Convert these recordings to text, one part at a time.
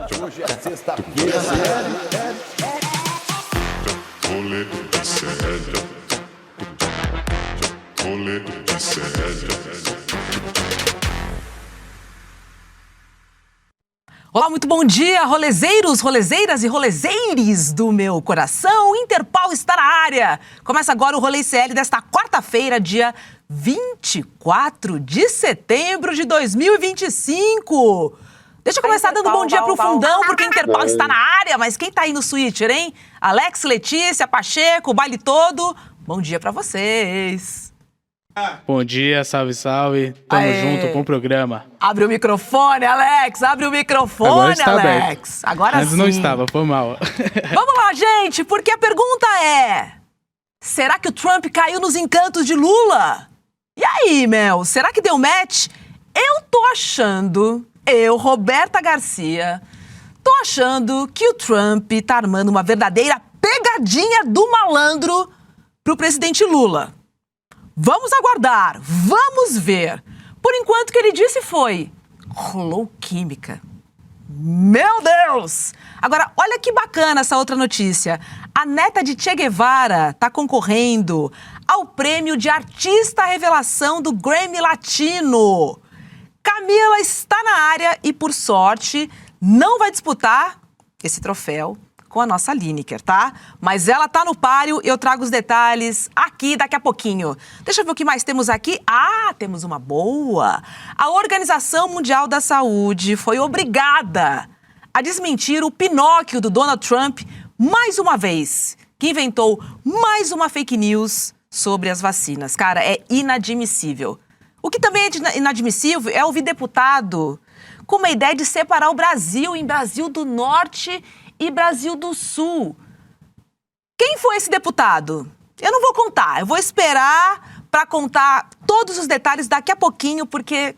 Hoje é sexta-feira, Rolê de sério. Rolê de sério. Olá, muito bom dia, rolezeiros, rolezeiras e rolezeires do meu coração. O Interpol está na área. Começa agora o Rolê CL desta quarta-feira, dia 24 de setembro de 2025. Deixa eu começar dando bom dia pro fundão, porque o Interpol está na área. Mas quem tá aí no Switcher, hein? Alex, Letícia, Pacheco, o baile todo. Bom dia pra vocês. Bom dia, salve, salve. Tamo junto com o programa. Abre o microfone, Alex. Abre o microfone, Agora está Alex. aberto. Agora Antes sim. não estava, foi mal. Vamos lá, gente, porque a pergunta é: será que o Trump caiu nos encantos de Lula? E aí, Mel, será que deu match? Eu tô achando, Roberta Garcia, tô achando que o Trump tá armando uma verdadeira pegadinha do malandro pro presidente Lula. Vamos aguardar, vamos ver. Por enquanto, o que ele disse foi: rolou química. Meu Deus! Agora, olha que bacana essa outra notícia. A neta de Che Guevara está concorrendo ao prêmio de Artista Revelação do Grammy Latino. Camila está na área e, por sorte, não vai disputar esse troféu com a nossa Lineker, tá? Mas ela tá no páreo e eu trago os detalhes aqui daqui a pouquinho. Deixa eu ver o que mais temos aqui. Ah, temos uma boa. A Organização Mundial da Saúde foi obrigada a desmentir o Pinóquio do Donald Trump mais uma vez, que inventou mais uma fake news sobre as vacinas. Cara, é inadmissível. O que também é inadmissível é ouvir deputado com uma ideia de separar o Brasil em Brasil do Norte e Brasil do Sul. Quem foi esse deputado? Eu não vou contar, eu vou esperar para contar todos os detalhes daqui a pouquinho, porque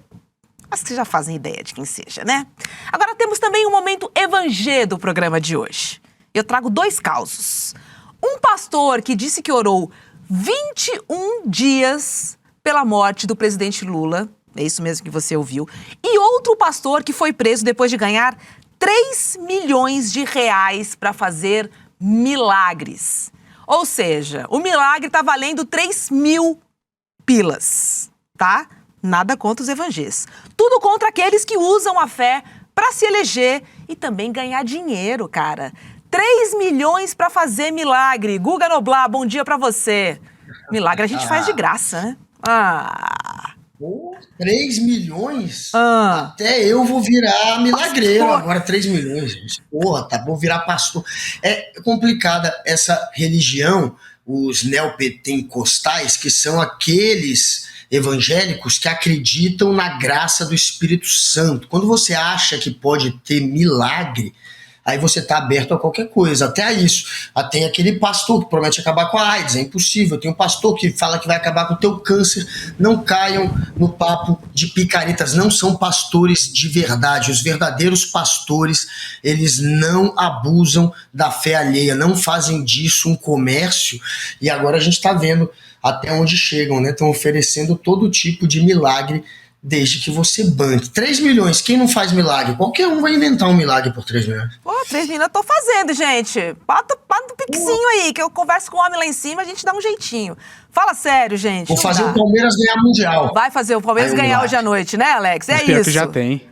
acho que vocês já fazem ideia de quem seja, né? Agora temos também um momento evangê do programa de hoje. Eu trago dois causos. Um pastor que disse que orou 21 dias pela morte do presidente Lula, é isso mesmo que você ouviu, e outro pastor que foi preso depois de ganhar 3 milhões de reais para fazer milagres. Ou seja, o milagre está valendo 3 mil pilas, tá? Nada contra os evangélicos. Tudo contra aqueles que usam a fé para se eleger e também ganhar dinheiro, cara. 3 milhões para fazer milagre. Guga Noblar, bom dia para você. Milagre a gente faz de graça, né? Pô, 3 milhões? Até eu vou virar milagreiro pastor. Agora 3 milhões, gente. Porra, tá bom virar pastor. É complicada essa religião, os neopentecostais, que são aqueles evangélicos que acreditam na graça do Espírito Santo. Quando você acha que pode ter milagre, aí você está aberto a qualquer coisa, até a isso. Tem aquele pastor que promete acabar com a AIDS, é impossível. Tem um pastor que fala que vai acabar com o teu câncer. Não caiam no papo de picaretas, não são pastores de verdade. Os verdadeiros pastores, eles não abusam da fé alheia, não fazem disso um comércio. E agora a gente está vendo até onde chegam, né? Estão oferecendo todo tipo de milagre, desde que você banque. 3 milhões, quem não faz milagre? Qualquer um vai inventar um milagre por 3 milhões. Pô, 3 milhões eu tô fazendo, gente. Bota um piquezinho aí, que eu converso com o homem lá em cima, a gente dá um jeitinho. Fala sério, gente. Vou fazer o Palmeiras ganhar mundial. Vai fazer o Palmeiras ganhar hoje à noite, né, Alex? É pior isso. Que já tem.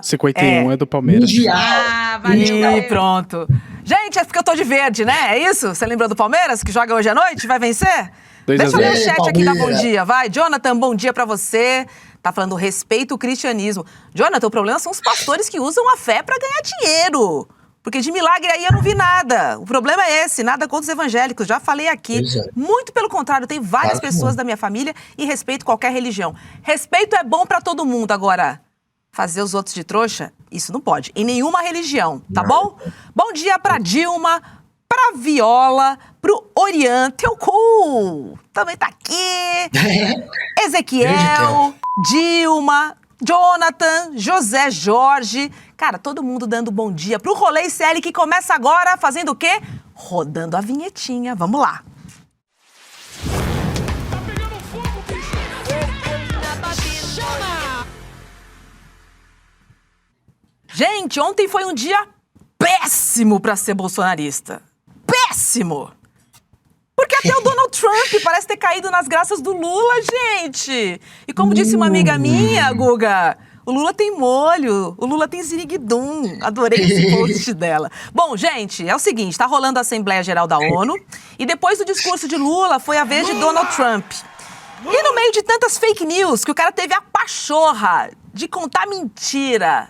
51 é do Palmeiras. Mundial. Valeu. E pronto. Gente, é porque eu tô de verde, né? É isso? Você lembrou do Palmeiras, que joga hoje à noite? Vai vencer? Deixa eu ler o chat aqui, dá bom dia. Vai, Jonathan, bom dia pra você. Tá falando respeito ao cristianismo. Jonathan, o problema são os pastores que usam a fé pra ganhar dinheiro. Porque de milagre aí eu não vi nada. O problema é esse, nada contra os evangélicos. Já falei aqui. Muito pelo contrário, tem várias pessoas da minha família e respeito qualquer religião. Respeito é bom pra todo mundo. Agora, fazer os outros de trouxa, isso não pode. Em nenhuma religião, tá bom? Bom dia pra Dilma, pra Viola, pro Orian, teu cu. Também tá aqui. Ezequiel, Dilma, Jonathan, José Jorge. Cara, todo mundo dando bom dia pro Rolê CL, que começa agora fazendo o quê? Rodando a vinhetinha. Vamos lá. Tá pegando fogo, bicho! Chama! Gente, ontem foi um dia péssimo pra ser bolsonarista. Péssimo! Porque até o Donald Trump parece ter caído nas graças do Lula, gente! E como disse uma amiga minha, Guga, o Lula tem molho, o Lula tem ziriguidum. Adorei esse post dela. Bom, gente, é o seguinte, tá rolando a Assembleia Geral da ONU e depois do discurso de Lula foi a vez de Donald Trump. E no meio de tantas fake news que o cara teve a pachorra de contar mentira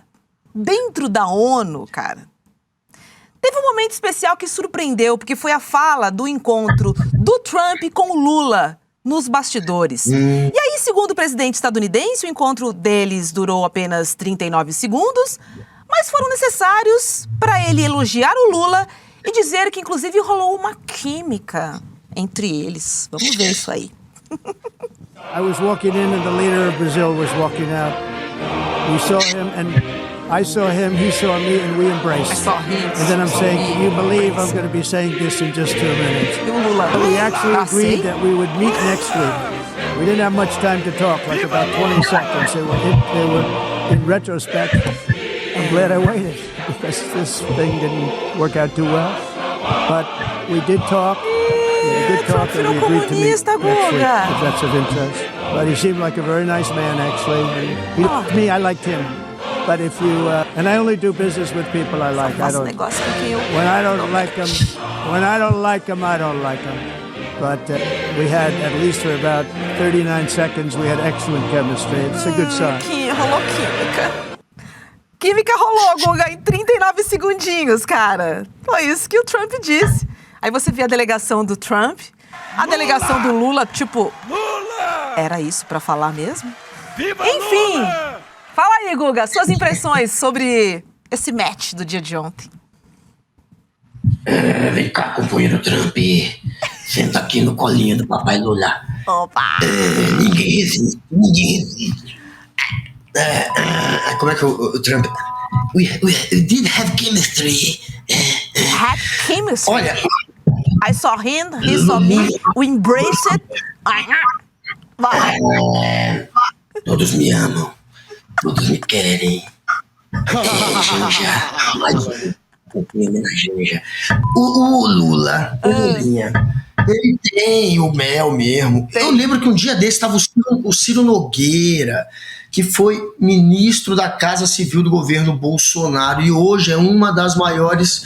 dentro da ONU, cara, teve um momento especial que surpreendeu, porque foi a fala do encontro do Trump com o Lula nos bastidores. E aí, segundo o presidente estadunidense, o encontro deles durou apenas 39 segundos, mas foram necessários para ele elogiar o Lula e dizer que, inclusive, rolou uma química entre eles. Vamos ver isso aí. I was walking in and the leader of Brazil was walking out. We saw him and I saw him, he saw me, and we embraced. I saw him. And then I'm saying, can you believe I'm going to be saying this in just 2 minutes? We actually agreed that we would meet next week. We didn't have much time to talk, like about 20 seconds. They were in retrospect, I'm glad I waited because this thing didn't work out too well. But we did talk. We had a good talk and we agreed to meet next week, if that's of interest. But he seemed like a very nice man, actually. To me, I liked him. But if you and I only do business with people I like. I don't. When I don't like them, I don't like them. But we had, at least for about 39 seconds, we had excellent chemistry. It's a good sign. Rolou química. Química rolou, Guga, em 39 segundinhos, cara. Foi isso que o Trump disse. Aí você vê a delegação do Trump, a delegação do Lula, tipo... Lula! Era isso pra falar mesmo? Viva Enfim, Lula! Fala aí, Guga, suas impressões sobre esse match do dia de ontem. Vem cá, companheiro Trump. Senta aqui no colinho do papai Lula. Opa! Ninguém resiste. Como é que o Trump... We did have chemistry. Had chemistry? Olha... I saw him, he saw me, we embraced it. Vai. Todos me amam. Todos me querem. O Lula, o Lulinha, ele tem o mel mesmo. Eu lembro que um dia desse estava o Ciro Nogueira, que foi ministro da Casa Civil do governo Bolsonaro e hoje é uma das maiores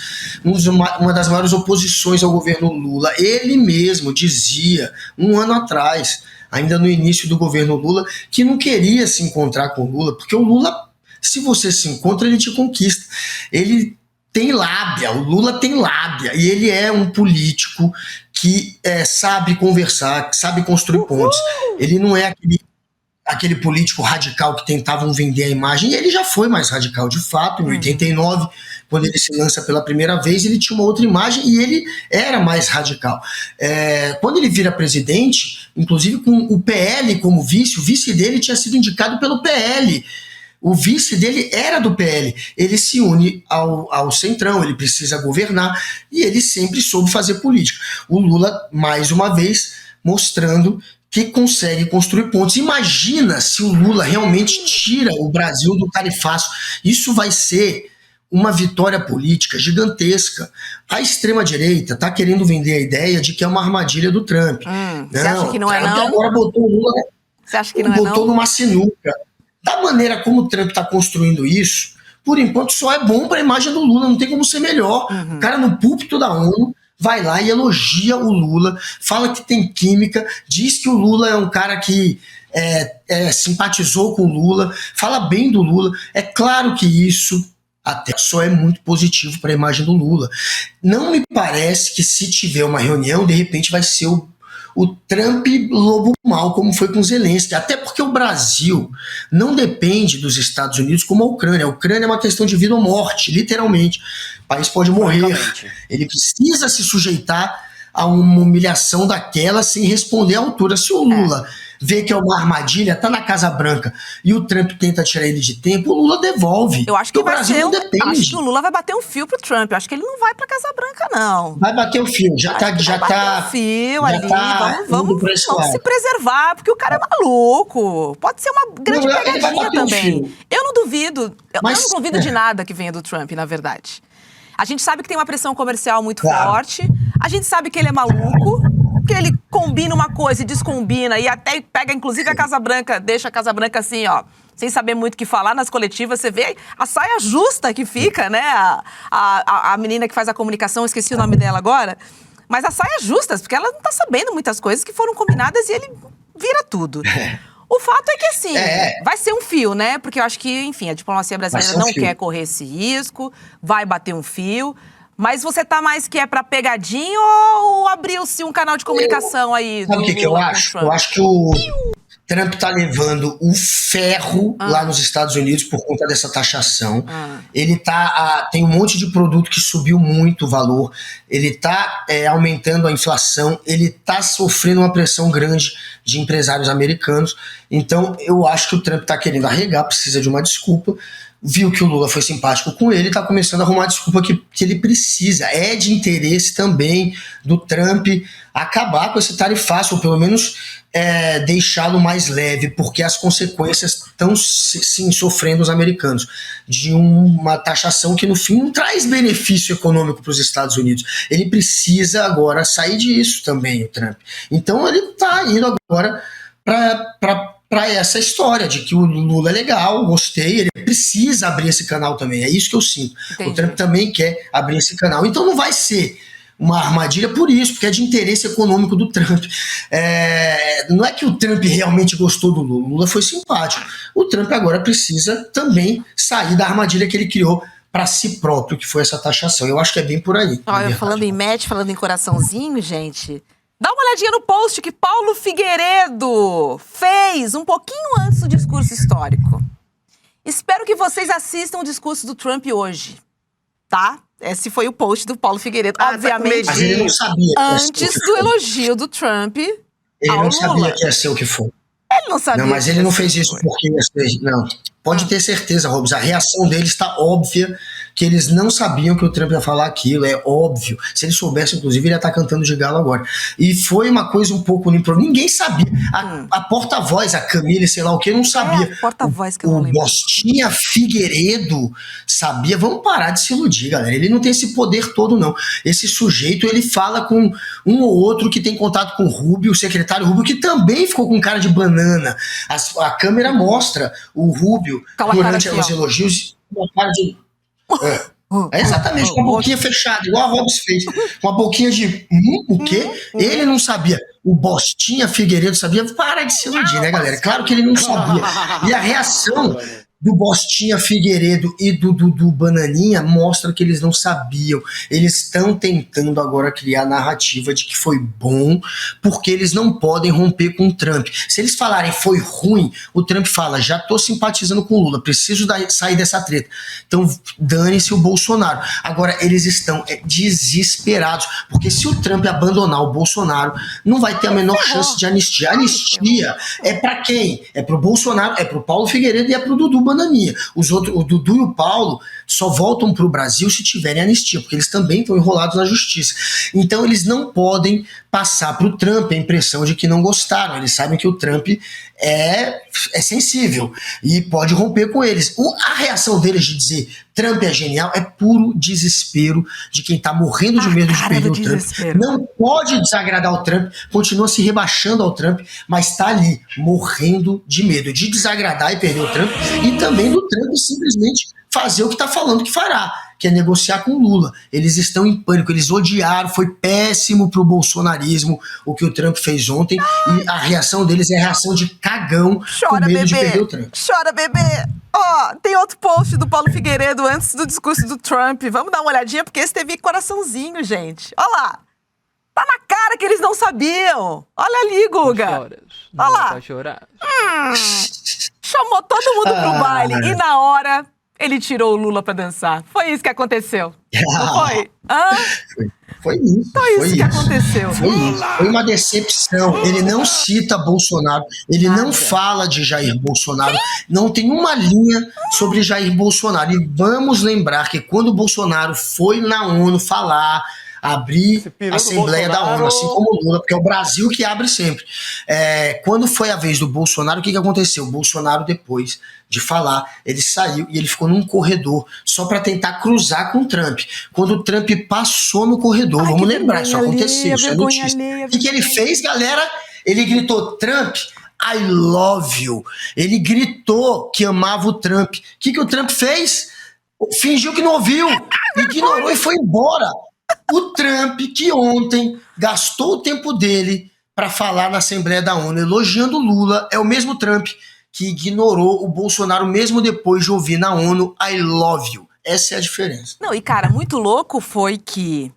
oposições ao governo Lula. Ele mesmo dizia, um ano atrás, ainda no início do governo Lula, que não queria se encontrar com o Lula, porque o Lula, se você se encontra, ele te conquista. Ele tem lábia, o Lula tem lábia, e ele é um político que sabe conversar, que sabe construir pontos. Ele não é aquele político radical que tentavam vender a imagem, e ele já foi mais radical, de fato. Em 89, quando ele se lança pela primeira vez, ele tinha uma outra imagem e ele era mais radical. Quando ele vira presidente, inclusive com o PL como vice, o vice dele tinha sido indicado pelo PL. O vice dele era do PL. Ele se une ao Centrão, ele precisa governar e ele sempre soube fazer política. O Lula, mais uma vez, mostrando que consegue construir pontos. Imagina se o Lula realmente tira o Brasil do califaço. Isso vai ser uma vitória política gigantesca. A extrema-direita está querendo vender a ideia de que é uma armadilha do Trump. Você acha que não é não? Agora botou o Lula, você acha que não botou numa sinuca. Da maneira como o Trump está construindo isso, por enquanto só é bom para a imagem do Lula, não tem como ser melhor. O cara no púlpito da ONU vai lá e elogia o Lula, fala que tem química, diz que o Lula é um cara que simpatizou com o Lula, fala bem do Lula. É claro que isso até só é muito positivo para a imagem do Lula. Não me parece que se tiver uma reunião, de repente vai ser o Trump lobo mau, como foi com o Zelensky. Até porque o Brasil não depende dos Estados Unidos como a Ucrânia. A Ucrânia é uma questão de vida ou morte, literalmente. O país pode morrer. Ele precisa se sujeitar a uma humilhação daquela sem responder à altura. Se o Lula vê que é uma armadilha, tá na Casa Branca e o Trump tenta tirar ele de tempo, o Lula devolve. Eu acho que o Brasil não depende. Acho que o Lula vai bater um fio pro Trump. Eu acho que ele não vai pra Casa Branca, não. Vai bater o fio, já tá um fio ali. Vamos lado. se preservar, porque o cara é maluco. Pode ser uma grande pegadinha também. Eu não duvido. Eu não duvido de nada que venha do Trump, na verdade. A gente sabe que tem uma pressão comercial muito forte. A gente sabe que ele é maluco, que ele combina uma coisa e descombina, e até pega, inclusive, a Casa Branca, deixa a Casa Branca assim, ó, sem saber muito o que falar nas coletivas. Você vê a saia justa que fica, né? A menina que faz a comunicação, esqueci o nome dela agora. Mas as saias justas, porque ela não tá sabendo muitas coisas que foram combinadas e ele vira tudo. O fato é que, assim, vai ser um fio, né? Porque eu acho que, enfim, a diplomacia brasileira não quer correr esse risco, vai bater um fio. Mas você tá mais que é pra pegadinha ou abriu-se um canal de comunicação aí? Sabe o que eu acho? Eu acho que o Trump tá levando o ferro lá nos Estados Unidos por conta dessa taxação. Ele tem um monte de produto que subiu muito o valor. Ele tá aumentando a inflação. Ele tá sofrendo uma pressão grande de empresários americanos. Então, eu acho que o Trump tá querendo arregar, precisa de uma desculpa. Viu que o Lula foi simpático com ele, tá começando a arrumar a desculpa que ele precisa. É de interesse também do Trump acabar com esse tarifaço, ou pelo menos deixá-lo mais leve, porque as consequências estão sim sofrendo os americanos de uma taxação que no fim não traz benefício econômico para os Estados Unidos. Ele precisa agora sair disso também, o Trump. Então ele tá indo agora para essa história de que o Lula é legal, gostei, ele precisa abrir esse canal também, é isso que eu sinto. Entendi. O Trump também quer abrir esse canal, então não vai ser uma armadilha por isso, porque é de interesse econômico do Trump. Não é que o Trump realmente gostou do Lula, o Lula foi simpático. O Trump agora precisa também sair da armadilha que ele criou para si próprio, que foi essa taxação. Eu acho que é bem por aí. Olha, falando em match, falando em coraçãozinho, gente... Dá uma olhadinha no post que Paulo Figueiredo fez um pouquinho antes do discurso histórico. Espero que vocês assistam o discurso do Trump hoje, tá? Esse foi o post do Paulo Figueiredo. Obviamente, mas ele não sabia antes do elogio do Trump ele não sabia que ia ser o que foi. Ele não sabia. Não, mas ele não fez isso porque ia ser... Não, pode ter certeza, Robson. A reação deles está óbvia, que eles não sabiam que o Trump ia falar aquilo, é óbvio. Se ele soubesse, inclusive, ele ia estar cantando de galo agora. E foi uma coisa um pouco... Ninguém sabia. A porta-voz, a Camila, sei lá o que, não sabia. Porta-voz que eu não lembro. O Bostinha Figueiredo sabia. Vamos parar de se iludir, galera. Ele não tem esse poder todo, não. Esse sujeito, ele fala com um ou outro que tem contato com o Rubio, o secretário Rubio, que também ficou com cara de banana. A câmera mostra o Rubio durante os elogios, uma cara de... exatamente, com a boquinha fechada, igual a Robson fez, com a boquinha de o quê? Ele não sabia. O Bostinha Figueiredo sabia. Para de se iludir, né, galera? Claro que ele não sabia. E a reação do Bostinha Figueiredo e do Bananinha mostra que eles não sabiam. Eles estão tentando agora criar a narrativa de que foi bom, porque eles não podem romper com o Trump. Se eles falarem foi ruim, o Trump fala, já tô simpatizando com o Lula, preciso sair dessa treta. Então dane-se o Bolsonaro. Agora eles estão desesperados, porque se o Trump abandonar o Bolsonaro, não vai ter a menor chance de anistia. A anistia é pra quem? É pro Bolsonaro, é pro Paulo Figueiredo e é pro Dudu Bananinha. Os outros, o Dudu e o Paulo, só voltam pro Brasil se tiverem anistia, porque eles também estão enrolados na justiça. Então eles não podem passar pro Trump a impressão de que não gostaram. Eles sabem que o Trump é sensível e pode romper com eles. A reação deles de dizer Trump é genial é puro desespero de quem tá morrendo de medo de perder o Trump. Não pode desagradar o Trump, continua se rebaixando ao Trump, mas tá ali morrendo de medo de desagradar e perder o Trump, e também do Trump simplesmente fazer o que tá falando que fará, que é negociar com o Lula. Eles estão em pânico, eles odiaram, foi péssimo pro bolsonarismo o que o Trump fez ontem, e a reação deles é a reação de cagão, com medo de perder o Trump. Chora, bebê! Ó, tem outro post do Paulo Figueiredo antes do discurso do Trump. Vamos dar uma olhadinha, porque esse teve coraçãozinho, gente. Olha lá. Tá na cara que eles não sabiam. Olha ali, Guga. Choras, não olha lá. vai chorar. Chamou todo mundo pro baile. E na hora, ele tirou o Lula pra dançar. Foi isso que aconteceu. Não foi? Foi isso. Foi isso que aconteceu. Foi isso. Foi uma decepção. Ele não cita Bolsonaro, ele não fala de Jair Bolsonaro, não tem uma linha sobre Jair Bolsonaro. E vamos lembrar que quando o Bolsonaro foi na ONU falar, abrir a Assembleia da ONU, assim como o Lula, porque é o Brasil que abre sempre. Quando foi a vez do Bolsonaro, o que aconteceu? O Bolsonaro, depois de falar, ele saiu e ele ficou num corredor só para tentar cruzar com o Trump. Quando o Trump passou no corredor, vamos lembrar, isso aconteceu, isso é notícia. O que ele fez, galera? Ele gritou: Trump, I love you. Ele gritou que amava o Trump. O que o Trump fez? Fingiu que não ouviu, ignorou e foi embora. O Trump, que ontem gastou o tempo dele para falar na Assembleia da ONU elogiando o Lula, é o mesmo Trump que ignorou o Bolsonaro mesmo depois de ouvir na ONU I love you. Essa é a diferença. Não, e cara, muito louco foi que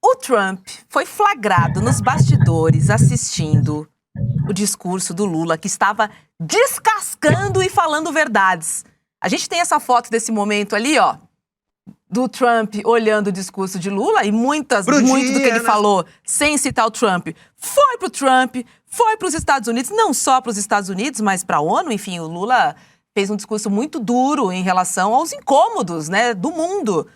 o Trump foi flagrado nos bastidores assistindo o discurso do Lula, que estava descascando e falando verdades. A gente tem essa foto desse momento ali, ó, do Trump olhando o discurso de Lula, e muito do que ele falou, sem citar o Trump, foi pro Trump, foi pros Estados Unidos, não só pros Estados Unidos, mas pra ONU. Enfim, o Lula fez um discurso muito duro em relação aos incômodos, né, do mundo,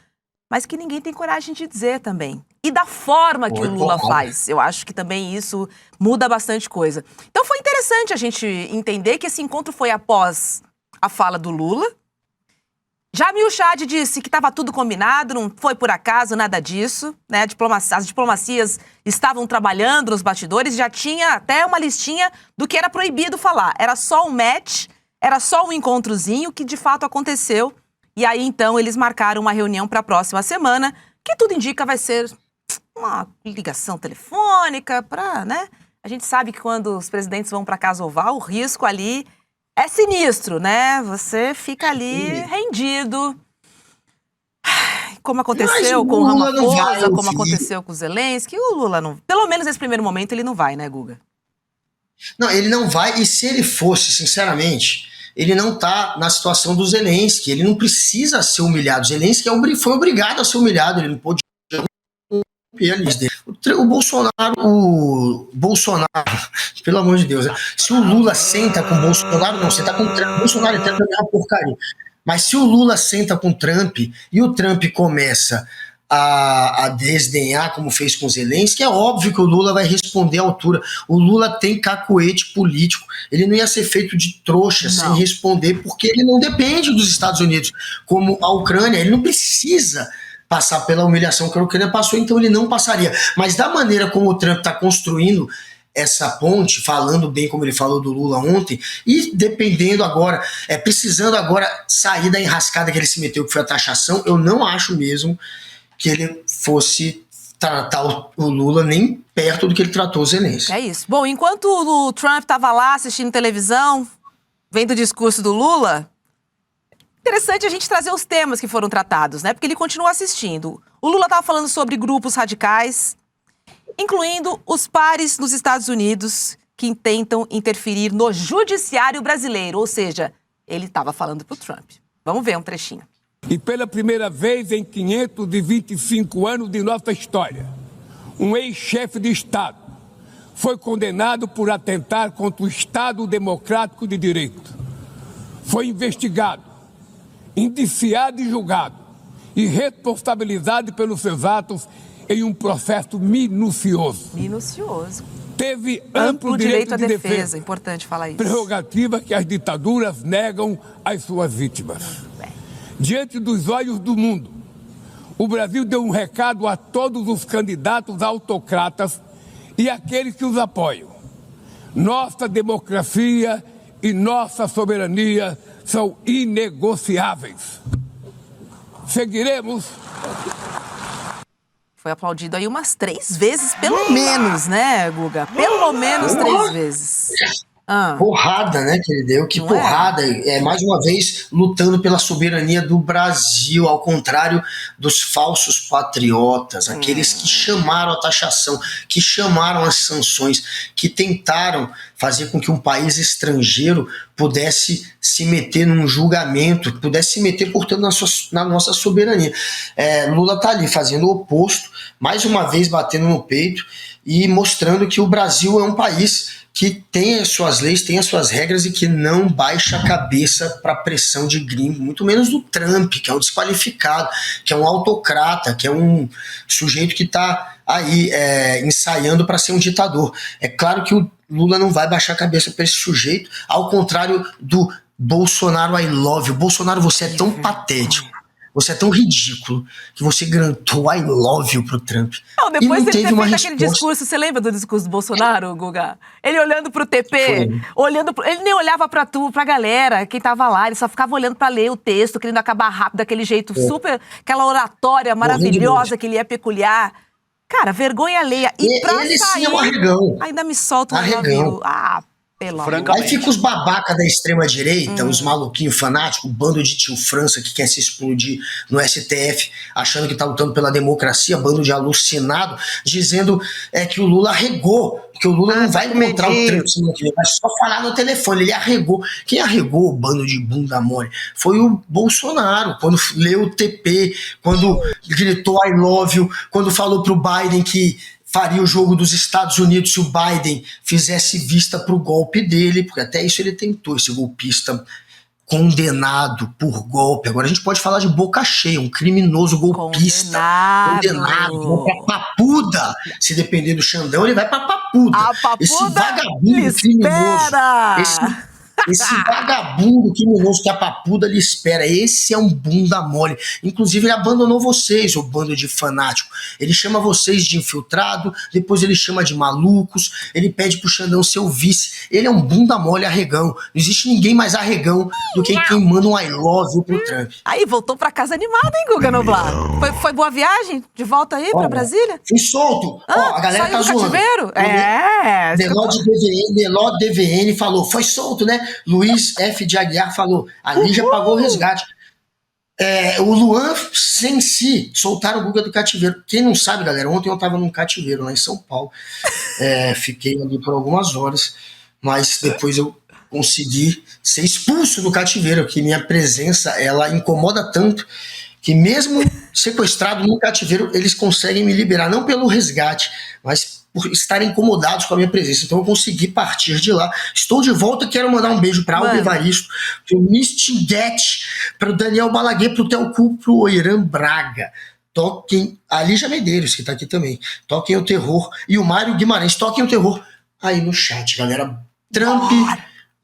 mas que ninguém tem coragem de dizer também. E da forma que o Lula faz. Eu acho que também isso muda bastante coisa. Então foi interessante a gente entender que esse encontro foi após a fala do Lula. Jamil Chad disse que estava tudo combinado, não foi por acaso nada disso, né? As diplomacias estavam trabalhando nos bastidores, já tinha até uma listinha do que era proibido falar. Era só um match, era só um encontrozinho que de fato aconteceu. E aí então eles marcaram uma reunião para a próxima semana, que tudo indica vai ser uma ligação telefônica para, né? A gente sabe que quando os presidentes vão para Casa Oval, o risco ali é sinistro, né? Você fica ali rendido. Como aconteceu com o Ramaphosa, como aconteceu com o Zelensky. O Lula não... Pelo menos nesse primeiro momento ele não vai, né, Guga? Não, ele não vai. E se ele fosse, sinceramente, ele não tá na situação do Zelensky. Ele não precisa ser humilhado. O Zelensky foi obrigado a ser humilhado. Ele não pôde... O Bolsonaro, pelo amor de Deus, se o Lula senta com o Bolsonaro, não, senta com o Trump, Bolsonaro e Trump é uma porcaria. Mas se o Lula senta com o Trump e o Trump começa a desdenhar, como fez com o Zelensky, é óbvio que o Lula vai responder à altura. O Lula tem cacuete político, ele não ia ser feito de trouxa sem responder, porque ele não depende dos Estados Unidos, como a Ucrânia, ele não precisa passar pela humilhação que a Ucrânia passou, então ele não passaria. Mas da maneira como o Trump está construindo essa ponte, falando bem como ele falou do Lula ontem, e dependendo agora, precisando agora sair da enrascada que ele se meteu, que foi a taxação, eu não acho mesmo que ele fosse tratar o Lula nem perto do que ele tratou o Zelensky. É isso. Bom, enquanto o Trump estava lá assistindo televisão, vendo o discurso do Lula, interessante a gente trazer os temas que foram tratados, né? Porque ele continua assistindo. O Lula estava falando sobre grupos radicais, incluindo os pares nos Estados Unidos que tentam interferir no judiciário brasileiro. Ou seja, ele estava falando pro Trump. Vamos ver um trechinho. E pela primeira vez em 525 anos de nossa história, um ex-chefe de Estado foi condenado por atentar contra o Estado Democrático de Direito. Foi investigado, indiciado e julgado e responsabilizado pelos seus atos em um processo minucioso. Minucioso. Teve amplo direito à de defesa. Importante falar isso. Prerrogativa que as ditaduras negam às suas vítimas. Diante dos olhos do mundo, o Brasil deu um recado a todos os candidatos autocratas e aqueles que os apoiam. Nossa democracia e nossa soberania são inegociáveis. Seguiremos. Foi aplaudido aí umas 3 vezes, pelo menos, né, Guga? Pelo menos 3 vezes. porrada, né, que ele deu, que Não porrada, mais uma vez lutando pela soberania do Brasil, ao contrário dos falsos patriotas, aqueles que chamaram a taxação, que chamaram as sanções, que tentaram fazer com que um país estrangeiro pudesse se meter num julgamento, pudesse se meter, portanto, na nossa soberania. Lula tá ali fazendo o oposto, mais uma vez batendo no peito e mostrando que o Brasil é um país que tem as suas leis, tem as suas regras e que não baixa a cabeça para a pressão de gringo, muito menos do Trump, que é um desqualificado, que é um autocrata, que é um sujeito que está aí ensaiando para ser um ditador. É claro que o Lula não vai baixar a cabeça para esse sujeito, ao contrário do Bolsonaro I love you. Bolsonaro, você é tão patético, você é tão ridículo, que você grantou I love you pro Trump. Não, depois ele de ter teve feito aquele discurso, você lembra do discurso do Bolsonaro, Guga? Ele olhando pro TP, ele nem olhava pra galera, quem tava lá, ele só ficava olhando pra ler o texto, querendo acabar rápido, daquele jeito super, aquela oratória maravilhosa que ele é peculiar. Cara, vergonha alheia. E pra ele sair, sim é um arregão. ainda me solta um Arregão. amigo. Pelo amor. Aí fica os babaca da extrema-direita, os maluquinhos fanáticos, o bando de tio França que quer se explodir no STF, achando que tá lutando pela democracia, bando de alucinado, dizendo que o Lula arregou, porque o Lula não vai encontrar o Trump semana que vem, vai só falar no telefone, ele arregou. Quem arregou o bando de bunda mole foi o Bolsonaro, quando leu o TP, quando gritou I love you, quando falou pro Biden que faria o jogo dos Estados Unidos se o Biden fizesse vista pro golpe dele, porque até isso ele tentou, esse golpista condenado por golpe. Agora a gente pode falar de boca cheia, um criminoso golpista condenado vai pra Papuda. Se depender do Xandão, ele vai pra Papuda. Esse vagabundo criminoso, esse vagabundo criminoso que a Papuda lhe espera, esse é um bunda mole. Inclusive ele abandonou vocês, o bando de fanático. Ele chama vocês de infiltrado, depois ele chama de malucos, ele pede pro Xandão ser o vice. Ele é um bunda mole arregão. Não existe ninguém mais arregão do que quem manda um I love you pro Trump. Aí voltou pra casa animado, hein, Guga Noblar? Foi boa viagem? De volta aí pra Brasília? Fui solto. A galera tá zoando. Cativeiro? Deló DVN falou, foi solto, né? Luiz F. de Aguiar falou, ali já pagou o resgate. O Luan Sensi soltaram o Guga do cativeiro. Quem não sabe, galera, ontem eu tava num cativeiro lá em São Paulo. Fiquei ali por algumas horas, mas depois eu consegui ser expulso do cativeiro, porque minha presença, ela incomoda tanto que mesmo sequestrado no cativeiro, eles conseguem me liberar, não pelo resgate, mas por estarem incomodados com a minha presença. Então eu consegui partir de lá. Estou de volta, quero mandar um beijo para Aldo Evaristo, pro Mistinguete, para o Daniel Balaguer, pro Telcu, pro Oiran Braga. Toquem, a Lígia Medeiros, que tá aqui também. Toquem o terror. E o Mário Guimarães, toquem o terror aí no chat, galera. Trump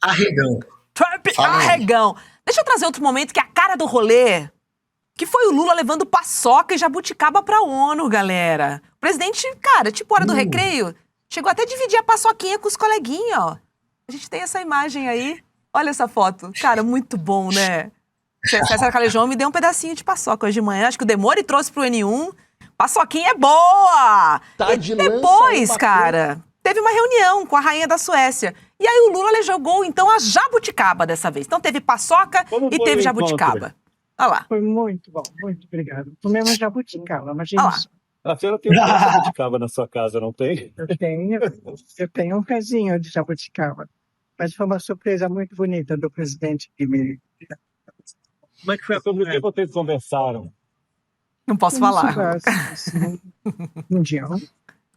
arregão. Trump arregão. Deixa eu trazer outro momento que é a cara do rolê, que foi o Lula levando paçoca e jabuticaba pra ONU, galera. O presidente, cara, tipo hora do recreio, chegou até a dividir a paçoquinha com os coleguinhas, ó. A gente tem essa imagem aí. Olha essa foto. Cara, muito bom, né? César Calejão me deu um pedacinho de paçoca hoje de manhã. Acho que o Demore trouxe pro N1. Paçoquinha é boa! Tá e depois, cara, teve uma reunião com a rainha da Suécia. E aí o Lula jogou, então, a jabuticaba dessa vez. Então teve paçoca e teve jabuticaba. Olha lá. Foi muito bom, muito obrigado. Comemos jabuticaba, imagina isso. A senhora tem um pé de jabuticaba na sua casa, não tem? Eu tenho um pezinho de jabuticaba. Mas foi uma surpresa muito bonita do presidente que me... Como é que foi? Sobre o que vocês conversaram? Não posso falar. Mundial,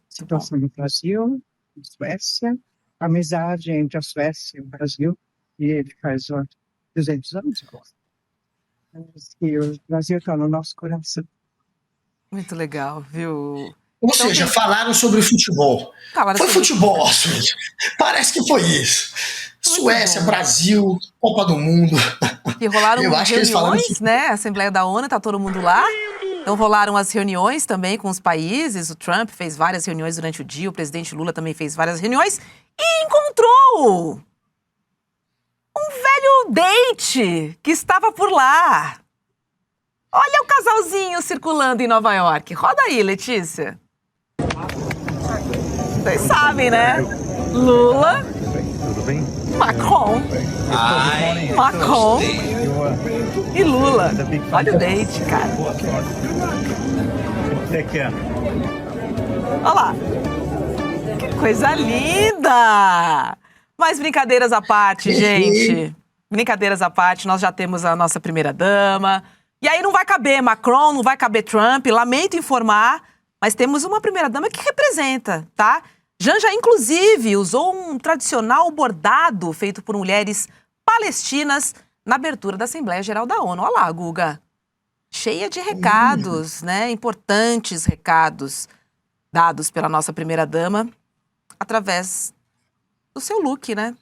situação no Brasil, Suécia, amizade entre a Suécia e o Brasil, e ele faz 200 anos agora. E o Brasil está no nosso coração. Muito legal, viu? Ou seja, falaram sobre futebol. Foi futebol, parece que foi isso. Suécia, Brasil, Copa do Mundo. E rolaram reuniões, né? Assembleia da ONU, tá todo mundo lá. Então rolaram as reuniões também com os países. O Trump fez várias reuniões durante o dia, o presidente Lula também fez várias reuniões. E encontrou um velho date que estava por lá. Olha o casalzinho circulando em Nova York. Roda aí, Letícia. Vocês sabem, né? Lula Macron. Macron e Lula. Olha o date, cara. Olha lá. Que coisa linda! Mas brincadeiras à parte, gente. Brincadeiras à parte, nós já temos a nossa primeira-dama. E aí não vai caber Macron, não vai caber Trump. Lamento informar, mas temos uma primeira-dama que representa, tá? Janja, inclusive, usou um tradicional bordado feito por mulheres palestinas na abertura da Assembleia Geral da ONU. Olha lá, Guga. Cheia de recados, né? Importantes recados dados pela nossa primeira-dama através do seu look, né?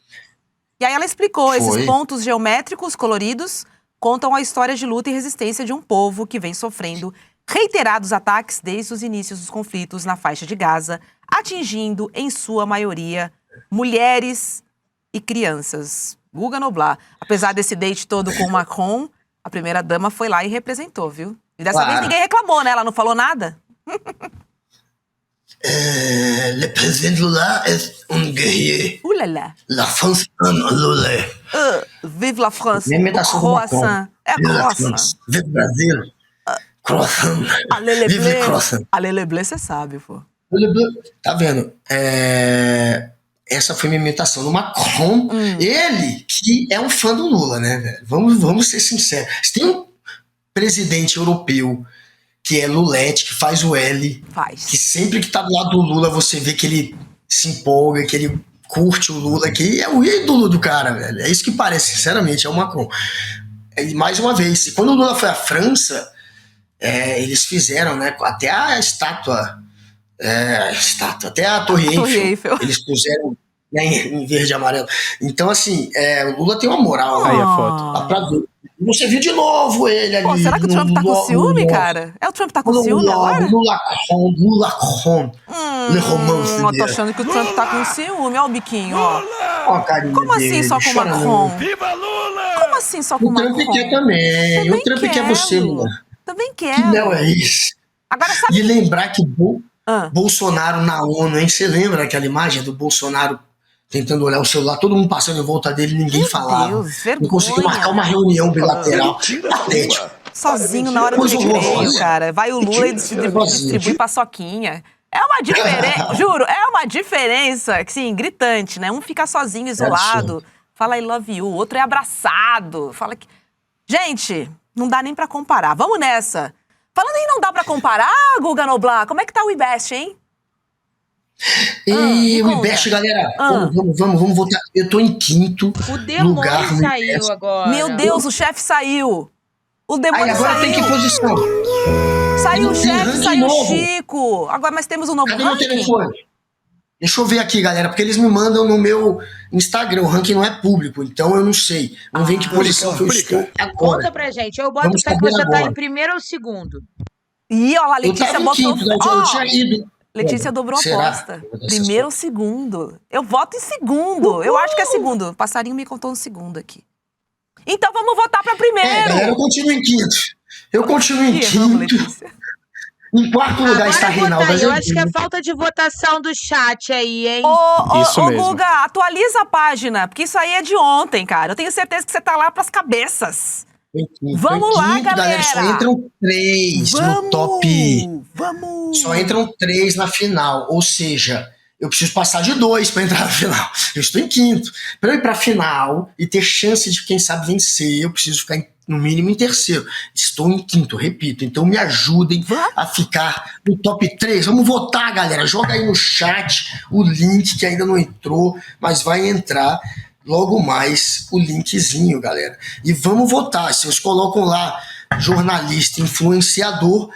E aí ela explicou, esses pontos geométricos coloridos contam a história de luta e resistência de um povo que vem sofrendo reiterados ataques desde os inícios dos conflitos na faixa de Gaza, atingindo, em sua maioria, mulheres e crianças. Guga Noblar. Apesar desse date todo com o Macron, a primeira-dama foi lá e representou, viu? E dessa vez ninguém reclamou, né? Ela não falou nada. Le président Lula est un guerrier. Oulala. La France aime Lula. Vive la France. Nem imitação do Macron. Croissant. É Vive la croissant. France. Vive Brasil. Croissant. Alele Vive blé. croissant. Alele blé, você sabe, pô. Tá vendo? Essa foi minha imitação do Macron. Ele, que é um fã do Lula, né, velho? Vamos ser sinceros. Se tem um presidente europeu que é Lulete, que faz o L, que sempre que tá do lado do Lula você vê que ele se empolga, que ele curte o Lula, que é o ídolo do cara, velho. É isso que parece, sinceramente, é o Macron. E mais uma vez, quando o Lula foi à França, eles fizeram, né, até a estátua, até a Torre Eiffel, eles puseram, né, em verde e amarelo. Então, assim, o Lula tem uma moral. Aí a foto. Dá pra ver. Você viu de novo ele ali. Pô, será que o Trump tá com ciúme, cara? É o Trump tá com ciúme agora? Lulacron. Le romance Eu tô achando que o Trump tá com ciúme. Olha o biquinho, ó. Ó a carinha Como assim dele, só com o chora Macron? não. Viva Lula! Como assim só com o O Macron? Trump quer também. O Trump quer você, Lula. Também Que quero. não é isso. Agora, sabe E lembrar que Bolsonaro na ONU, hein? Você lembra aquela imagem do Bolsonaro tentando olhar o celular, todo mundo passando em volta dele, ninguém falava. Deus, vergonha. Não conseguiu marcar uma reunião bilateral. Patético. Sozinho na hora do recreio, cara. Vai o Lula e distribui paçoquinha. É uma diferença, juro, é uma diferença, assim, gritante, né? Um fica sozinho, isolado, fala I love you, o outro é abraçado, fala que... Gente, não dá nem pra comparar. Vamos nessa. Falando em não dá pra comparar, Guga Noblar, como é que tá o IBEST, hein? E o IBEST, galera, vamos votar. Eu tô em quinto lugar no saiu IBEST. agora. Meu Deus, o chefe saiu. O demônio agora saiu. tem que posição. Saiu o Tem chefe, ranking saiu o novo. Chico. Agora, mas temos um novo Cadê meu ranking. telefone? Deixa eu ver aqui, galera, porque eles me mandam no meu Instagram. O ranking não é público, então eu não sei. Não vem que posição que eu estou agora. Conta pra gente. Eu boto Vamos fé que saber você tá agora. em primeiro ou segundo. Ih, olha lá, a Eu Letícia tava em botou... quinto, né? Eu tinha ido. Letícia dobrou a Será? aposta. Primeiro ou segundo? Eu voto em segundo. Eu acho que é segundo. O passarinho me contou um segundo aqui. Então vamos votar pra primeiro. Galera, eu continuo em quinto. Eu continuo em Vamos, quinto. Letícia. Em quarto lugar está Reinaldo Eu acho que é Azevedo. falta de votação do chat aí, hein? Isso Ô, mesmo. Guga, atualiza a página, porque isso aí é de ontem, cara. Eu tenho certeza que você tá lá pras cabeças. Vamos lá, galera. Só entram 3 no top. Vamos. Só entram 3 na final. Ou seja, eu preciso passar de 2 para entrar na final. Eu estou em quinto. Para eu ir para a final e ter chance de, quem sabe, vencer, eu preciso ficar no mínimo em terceiro. Estou em quinto, repito. Então me ajudem a ficar no top 3. Vamos votar, galera. Joga aí no chat o link que ainda não entrou, mas vai entrar logo mais o linkzinho, galera. E vamos votar. Vocês colocam lá jornalista, influenciador,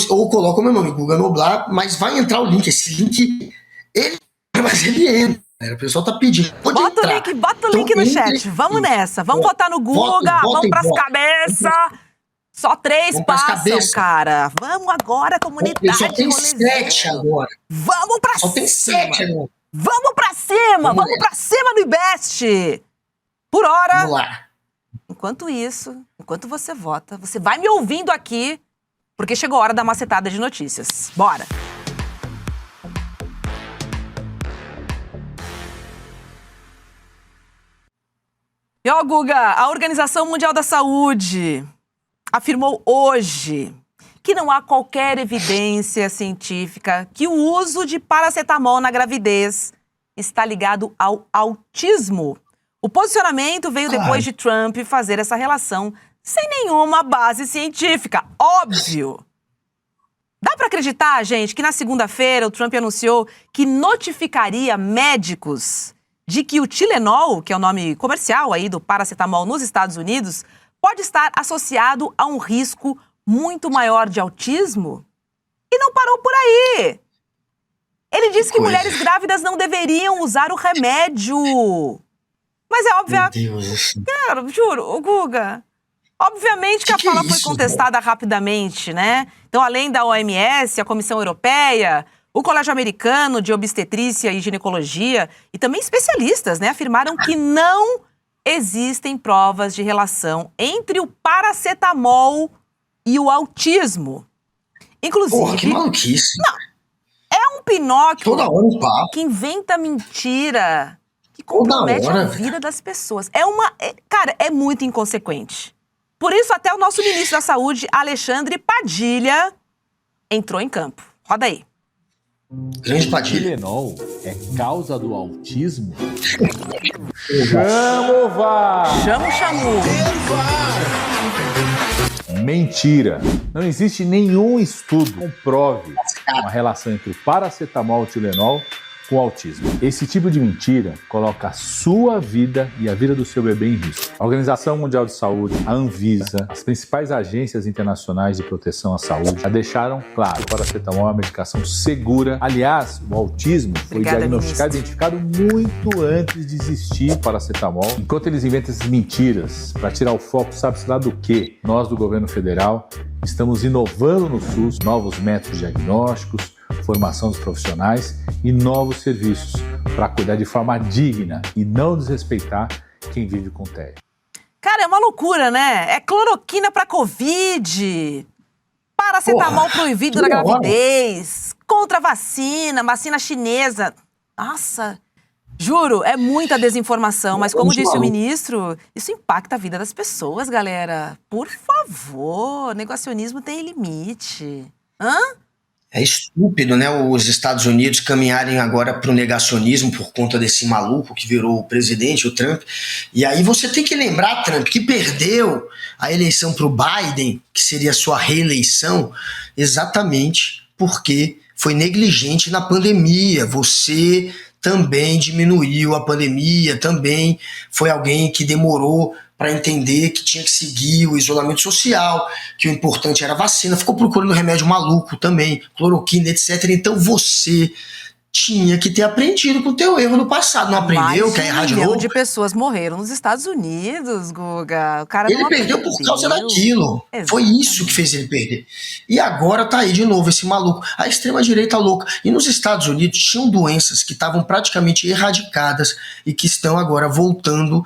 ou colocam o meu nome, Guga Noblar, mas vai entrar o link. Esse link, mas ele entra. O pessoal tá pedindo. Bota o link no chat. Vamos nessa. Vamos votar no Guga. Vamos pras cabeças. Só 3 Vamos pras passam, cabeças. cara. Vamos agora, comunidade. Só tem rolezeiro. 7 agora. Vamos pra Só tem cima. 7 agora. Vamos pra cima. Vamos pra cima do IBEST. Por hora. Vamos lá. Enquanto isso, enquanto você vota, você vai me ouvindo aqui, porque chegou a hora da macetada de notícias. Bora. Ó, Guga, a Organização Mundial da Saúde afirmou hoje que não há qualquer evidência científica que o uso de paracetamol na gravidez está ligado ao autismo. O posicionamento veio depois de Trump fazer essa relação sem nenhuma base científica. Óbvio! Dá pra acreditar, gente, que na segunda-feira o Trump anunciou que notificaria médicos de que o Tylenol, que é o nome comercial aí do paracetamol nos Estados Unidos, pode estar associado a um risco muito maior de autismo? E não parou por aí. Ele disse que mulheres grávidas não deveriam usar o remédio. Mas é óbvio... Meu Deus. Cara, juro, o Guga... Obviamente que a fala foi contestada rapidamente, né? Então, além da OMS, a Comissão Europeia, o Colégio Americano de Obstetrícia e Ginecologia e também especialistas, né, afirmaram que não existem provas de relação entre o paracetamol e o autismo. Inclusive... Porra, que maluquice. Não, é um Pinóquio Toda hora um papo. que inventa mentira, que compromete a vida das pessoas. Cara, é muito inconsequente. Por isso, até o nosso ministro da Saúde, Alexandre Padilha, entrou em campo. Roda aí. Grande Padilha. Tylenol é causa do autismo? Chama o VAR! Chama o Chamu. Mentira. Não existe nenhum estudo que comprove uma relação entre o paracetamol e o Tylenol com o autismo. Esse tipo de mentira coloca a sua vida e a vida do seu bebê em risco. A Organização Mundial de Saúde, a Anvisa, as principais agências internacionais de proteção à saúde já deixaram claro que o paracetamol é uma medicação segura. Aliás, o autismo foi diagnosticado e identificado muito antes de existir o paracetamol. Enquanto eles inventam essas mentiras para tirar o foco, sabe-se lá do quê? Nós do governo federal estamos inovando no SUS novos métodos diagnósticos, formação dos profissionais e novos serviços para cuidar de forma digna e não desrespeitar quem vive com TEA. Cara, é uma loucura, né? É cloroquina pra Covid, paracetamol proibido na gravidez, contra vacina chinesa. Nossa, juro, é muita desinformação, mas como disse o ministro, isso impacta a vida das pessoas, galera. Por favor, negacionismo tem limite. É estúpido, né, os Estados Unidos caminharem agora para o negacionismo por conta desse maluco que virou o presidente, o Trump. E aí você tem que lembrar, Trump, que perdeu a eleição para o Biden, que seria a sua reeleição, exatamente porque foi negligente na pandemia. Você também diminuiu a pandemia, também foi alguém que demorou para entender que tinha que seguir o isolamento social, que o importante era a vacina, ficou procurando remédio maluco também, cloroquina, etc. Então você tinha que ter aprendido com o teu erro no passado. Não aprendeu? Quer errar de novo? 1 milhão de pessoas morreram nos Estados Unidos, Guga. O cara Ele perdeu por causa daquilo. Exatamente. Foi isso que fez ele perder. E agora tá aí de novo esse maluco. A extrema-direita louca. E nos Estados Unidos tinham doenças que estavam praticamente erradicadas e que estão agora voltando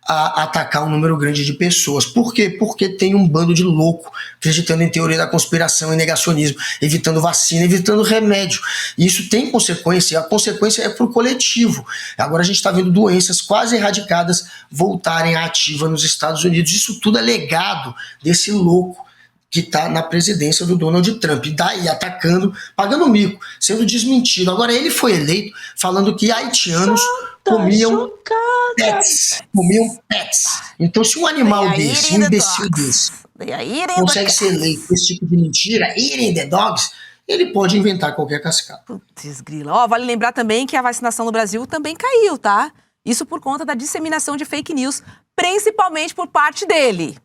a atacar um número grande de pessoas. Por quê? Porque tem um bando de louco acreditando em teoria da conspiração e negacionismo, evitando vacina, evitando remédio. E isso tem consequência, e a consequência é pro coletivo. Agora a gente está vendo doenças quase erradicadas voltarem à ativa nos Estados Unidos. Isso tudo é legado desse louco que está na presidência do Donald Trump, e daí atacando, pagando mico, sendo desmentido. Agora ele foi eleito falando que haitianos comiam pets. Então se um animal desse, um imbecil desse, consegue ser eleito com esse tipo de mentira, eating the dogs, ele pode inventar qualquer cascata. Putz, grila. Vale lembrar também que a vacinação no Brasil também caiu, tá? Isso por conta da disseminação de fake news, principalmente por parte dele.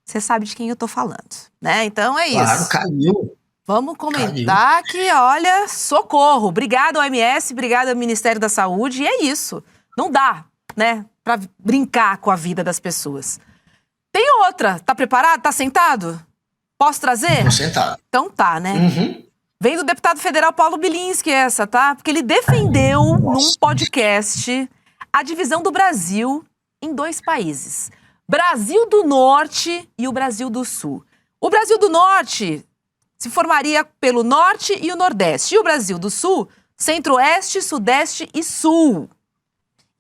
Você sabe de quem eu tô falando, né? Então é isso. Claro, caiu. Vamos comentar que, olha, socorro. Obrigado, OMS, obrigado ao Ministério da Saúde. E é isso. Não dá, né, pra brincar com a vida das pessoas. Tem outra. Tá preparado? Tá sentado? Posso trazer? Tô sentado. Então tá, né? Vem do deputado federal Paulo Bilinski essa, tá? Porque ele defendeu num podcast a divisão do Brasil em 2 países. Brasil do Norte e o Brasil do Sul. O Brasil do Norte se formaria pelo Norte e o Nordeste. E o Brasil do Sul, Centro-Oeste, Sudeste e Sul.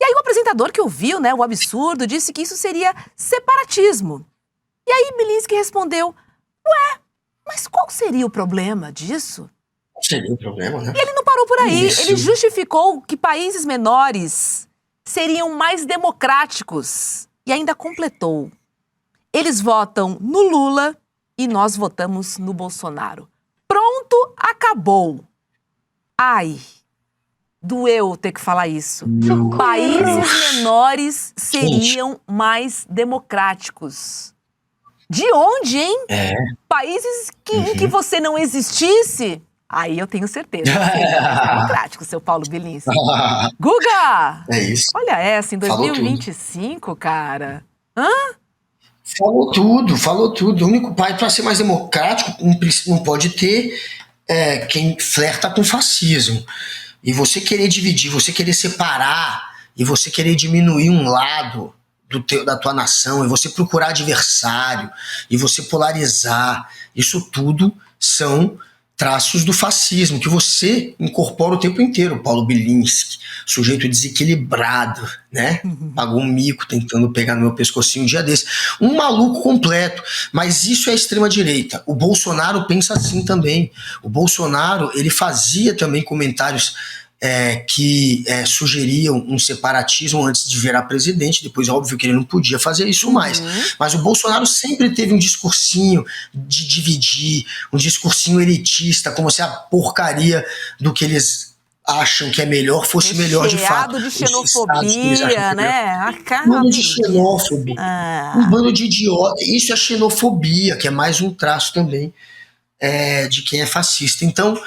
E aí o apresentador que ouviu, né, o absurdo, disse que isso seria separatismo. E aí Belinsky respondeu, ué, mas qual seria o problema disso? Qual seria o problema, né? E ele não parou por aí, Isso. ele justificou que países menores seriam mais democráticos. E ainda completou, eles votam no Lula e nós votamos no Bolsonaro. Pronto, acabou. Ai, doeu ter que falar isso. Países menores seriam mais democráticos. De onde, hein? Países em que você não existisse? Aí eu tenho certeza que seria mais democrático, seu Paulo Belinsky. Guga! É isso. Olha essa, em Falou 2025, cara. Hã? Falou tudo. O único país, para ser mais democrático, não pode ter quem flerta com fascismo. E você querer dividir, você querer separar, e você querer diminuir um lado da tua nação, e você procurar adversário, e você polarizar, isso tudo são traços do fascismo, que você incorpora o tempo inteiro. Paulo Belinsky, sujeito desequilibrado, né? Pagou um mico tentando pegar no meu pescocinho um dia desse. Um maluco completo. Mas isso é a extrema-direita. O Bolsonaro pensa assim também. O Bolsonaro, ele fazia também comentários que sugeriam um separatismo antes de virar presidente. Depois, óbvio que ele não podia fazer isso mais. Mas o Bolsonaro sempre teve um discursinho de dividir, um discursinho elitista, como se a porcaria do que eles acham que é melhor fosse melhor de fato. De xenofobia, né? Um bando de xenófobo, um bando de idiota. Isso é xenofobia, que é mais um traço também de quem é fascista. Então,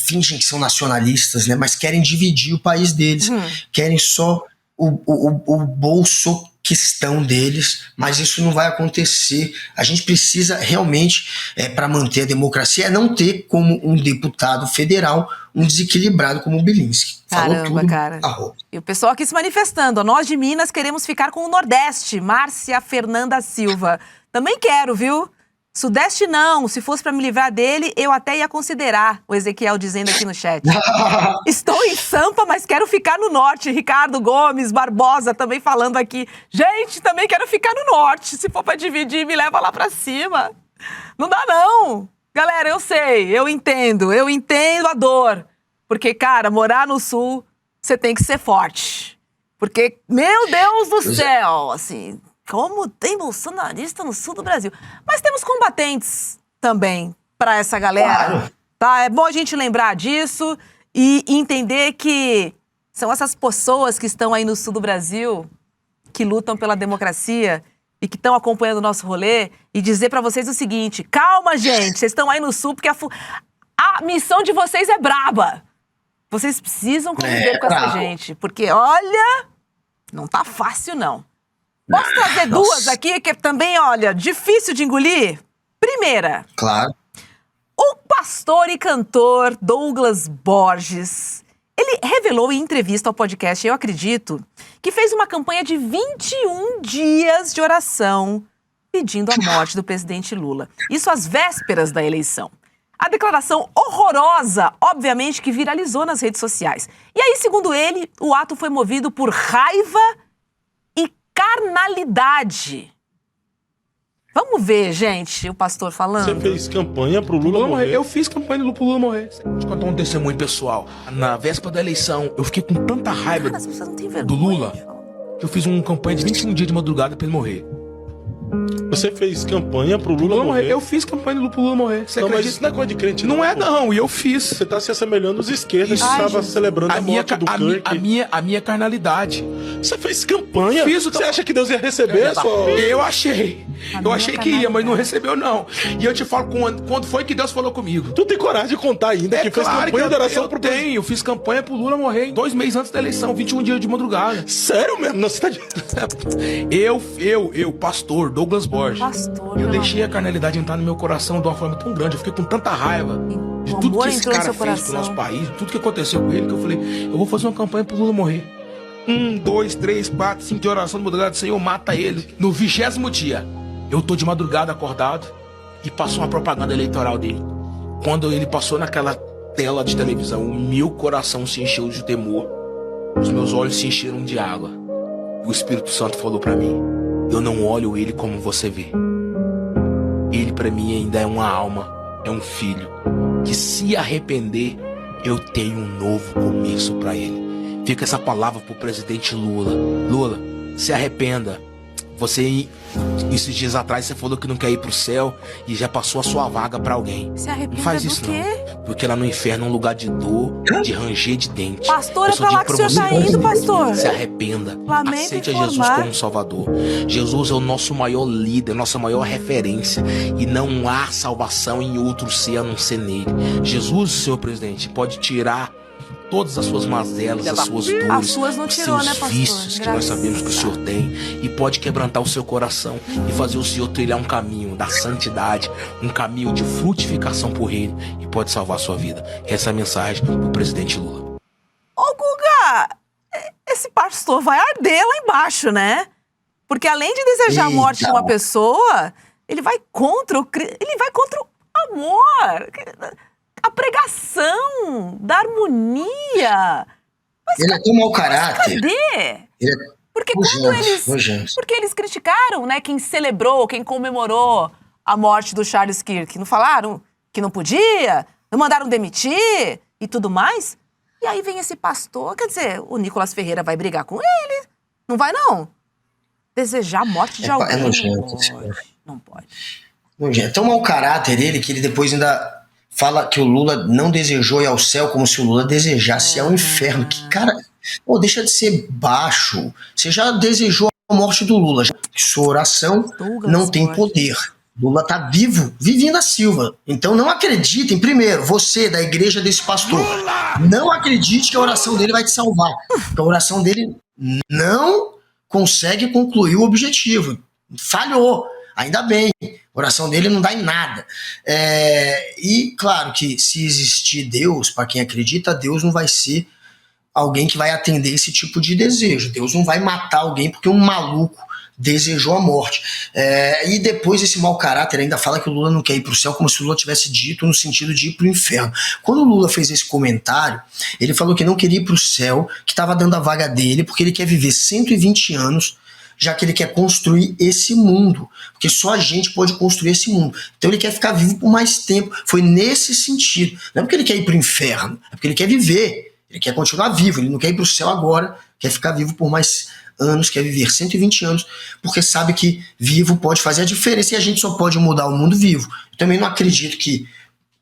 fingem que são nacionalistas, né? Mas querem dividir o país deles, querem só o bolsoquistão deles, mas isso não vai acontecer. A gente precisa realmente, para manter a democracia, não ter como um deputado federal um desequilibrado como o Belinsky. Caramba, cara. E o pessoal aqui se manifestando. Nós de Minas queremos ficar com o Nordeste. Márcia Fernanda Silva. Também quero, viu? Sudeste não, se fosse pra me livrar dele, eu até ia considerar, o Ezequiel dizendo aqui no chat. Estou em Sampa, mas quero ficar no Norte. Ricardo Gomes Barbosa também falando aqui. Gente, também quero ficar no Norte. Se for pra dividir, me leva lá pra cima. Não dá não. Galera, eu sei, eu entendo a dor. Porque, cara, morar no Sul, você tem que ser forte. Porque, meu Deus do céu, assim... Como tem bolsonarista no sul do Brasil. Mas temos combatentes também para essa galera. Claro. Tá? É bom a gente lembrar disso e entender que são essas pessoas que estão aí no sul do Brasil, que lutam pela democracia e que estão acompanhando o nosso rolê, e dizer para vocês o seguinte: calma, gente, vocês estão aí no sul porque a missão de vocês é braba. Vocês precisam conviver com essa gente, porque, olha, não tá fácil, não. Posso trazer duas aqui, que é também, olha, difícil de engolir? Primeira. Claro. O pastor e cantor Douglas Borges, ele revelou em entrevista ao podcast Eu Acredito que fez uma campanha de 21 dias de oração pedindo a morte do presidente Lula. Isso às vésperas da eleição. A declaração horrorosa, obviamente, que viralizou nas redes sociais. E aí, segundo ele, o ato foi movido por raiva e carnalidade. Vamos ver, gente, o pastor falando. Você fez campanha pro Lula morrer? Eu fiz campanha pro Lula morrer. Vou te contar um testemunho pessoal. Na véspera da eleição, eu fiquei com tanta raiva do Lula que eu fiz uma campanha de 21 dias de madrugada pra ele morrer. Você fez campanha pro Lula morrer? Eu fiz campanha pro Lula morrer. Você não, acredita? mas isso não é coisa de crente, não é, não. E eu fiz. Você tá se assemelhando aos esquerdas que estavam celebrando a morte do Kirk. A minha carnalidade. Você fez campanha? Você acha que Deus ia receber? Eu achei. Eu achei que ia, mas não recebeu, não. E eu te falo quando foi que Deus falou comigo. Tu tem coragem de contar ainda que fez campanha de oração pro presidente? Eu fiz campanha pro Lula morrer 2 meses antes da eleição, 21 dias de madrugada. Sério mesmo? Não, você tá de... Eu, pastor Douglas Borges. Eu deixei a carnalidade entrar no meu coração de uma forma tão grande. Eu fiquei com tanta raiva de tudo que esse cara fez pro nosso país, tudo que aconteceu com ele, que eu falei, eu vou fazer uma campanha pro Lula morrer. 1, 2, 3, 4, 5 de oração de madrugada, Senhor, mata ele. No 20º dia, eu tô de madrugada acordado e passou uma propaganda eleitoral dele. Quando ele passou naquela tela de televisão, o meu coração se encheu de temor. os meus olhos se encheram de água. E o Espírito Santo falou pra mim: eu não olho ele como você vê. Ele pra mim ainda é uma alma, é um filho, que se arrepender, eu tenho um novo começo pra ele. Fica essa palavra pro presidente Lula. Lula, se arrependa. Você, esses dias atrás, você falou que não quer ir pro céu e já passou a sua vaga pra alguém. Se arrependa não faz do isso quê? não. Porque lá no inferno é um lugar de dor, de ranger de dente. Pastor, Eu é só pra lá digo que o senhor tá indo, pastor. Se arrependa. Lamento Aceite a informar. Jesus como Salvador. Jesus é o nosso maior líder, nossa maior referência. E não há salvação em outro ser a não ser nele. Jesus, senhor presidente, pode tirar todas as suas mazelas, as suas dores, As suas não os tirou, seus né, pastor? vícios que nós sabemos que o Senhor tem, e pode quebrantar o seu coração e fazer o Senhor trilhar um caminho da santidade, um caminho de frutificação por reino, e pode salvar a sua vida. Essa é a mensagem pro presidente Lula. Ô, Guga, esse pastor vai arder lá embaixo, né? Porque além de desejar a morte de uma pessoa, ele vai contra o amor, a pregação da harmonia. Mas ele é tão mau caráter. Cadê? Ele é Porque nojento. porque eles criticaram, né, quem celebrou, quem comemorou a morte do Charles Kirk. Não falaram que não podia, não mandaram demitir e tudo mais. E aí vem esse pastor, quer dizer, o Nicolas Ferreira vai brigar com ele. Não vai, não. Desejar a morte de alguém. É nojento. Não pode. Nojento. É tão mau caráter ele que ele depois ainda fala que o Lula não desejou ir ao céu, como se o Lula desejasse ir ao inferno. Que cara, deixa de ser baixo. Você já desejou a morte do Lula. Sua oração não tem poder. Lula tá vivo, vivinho da Silva. Então não acreditem, primeiro, você da igreja desse pastor, não acredite que a oração dele vai te salvar. Porque a oração dele não consegue concluir o objetivo. Falhou. Ainda bem, a oração dele não dá em nada. E claro que se existir Deus, para quem acredita, Deus não vai ser alguém que vai atender esse tipo de desejo. Deus não vai matar alguém porque um maluco desejou a morte. E depois esse mau caráter ainda fala que o Lula não quer ir para o céu, como se o Lula tivesse dito no sentido de ir para o inferno. Quando o Lula fez esse comentário, ele falou que não queria ir para o céu, que estava dando a vaga dele, porque ele quer viver 120 anos, já que ele quer construir esse mundo, porque só a gente pode construir esse mundo. Então ele quer ficar vivo por mais tempo. Foi nesse sentido. Não é porque ele quer ir para o inferno, é porque ele quer viver, ele quer continuar vivo, ele não quer ir para o céu agora, quer ficar vivo por mais anos, quer viver 120 anos, porque sabe que vivo pode fazer a diferença e a gente só pode mudar o mundo vivo. Eu também não acredito que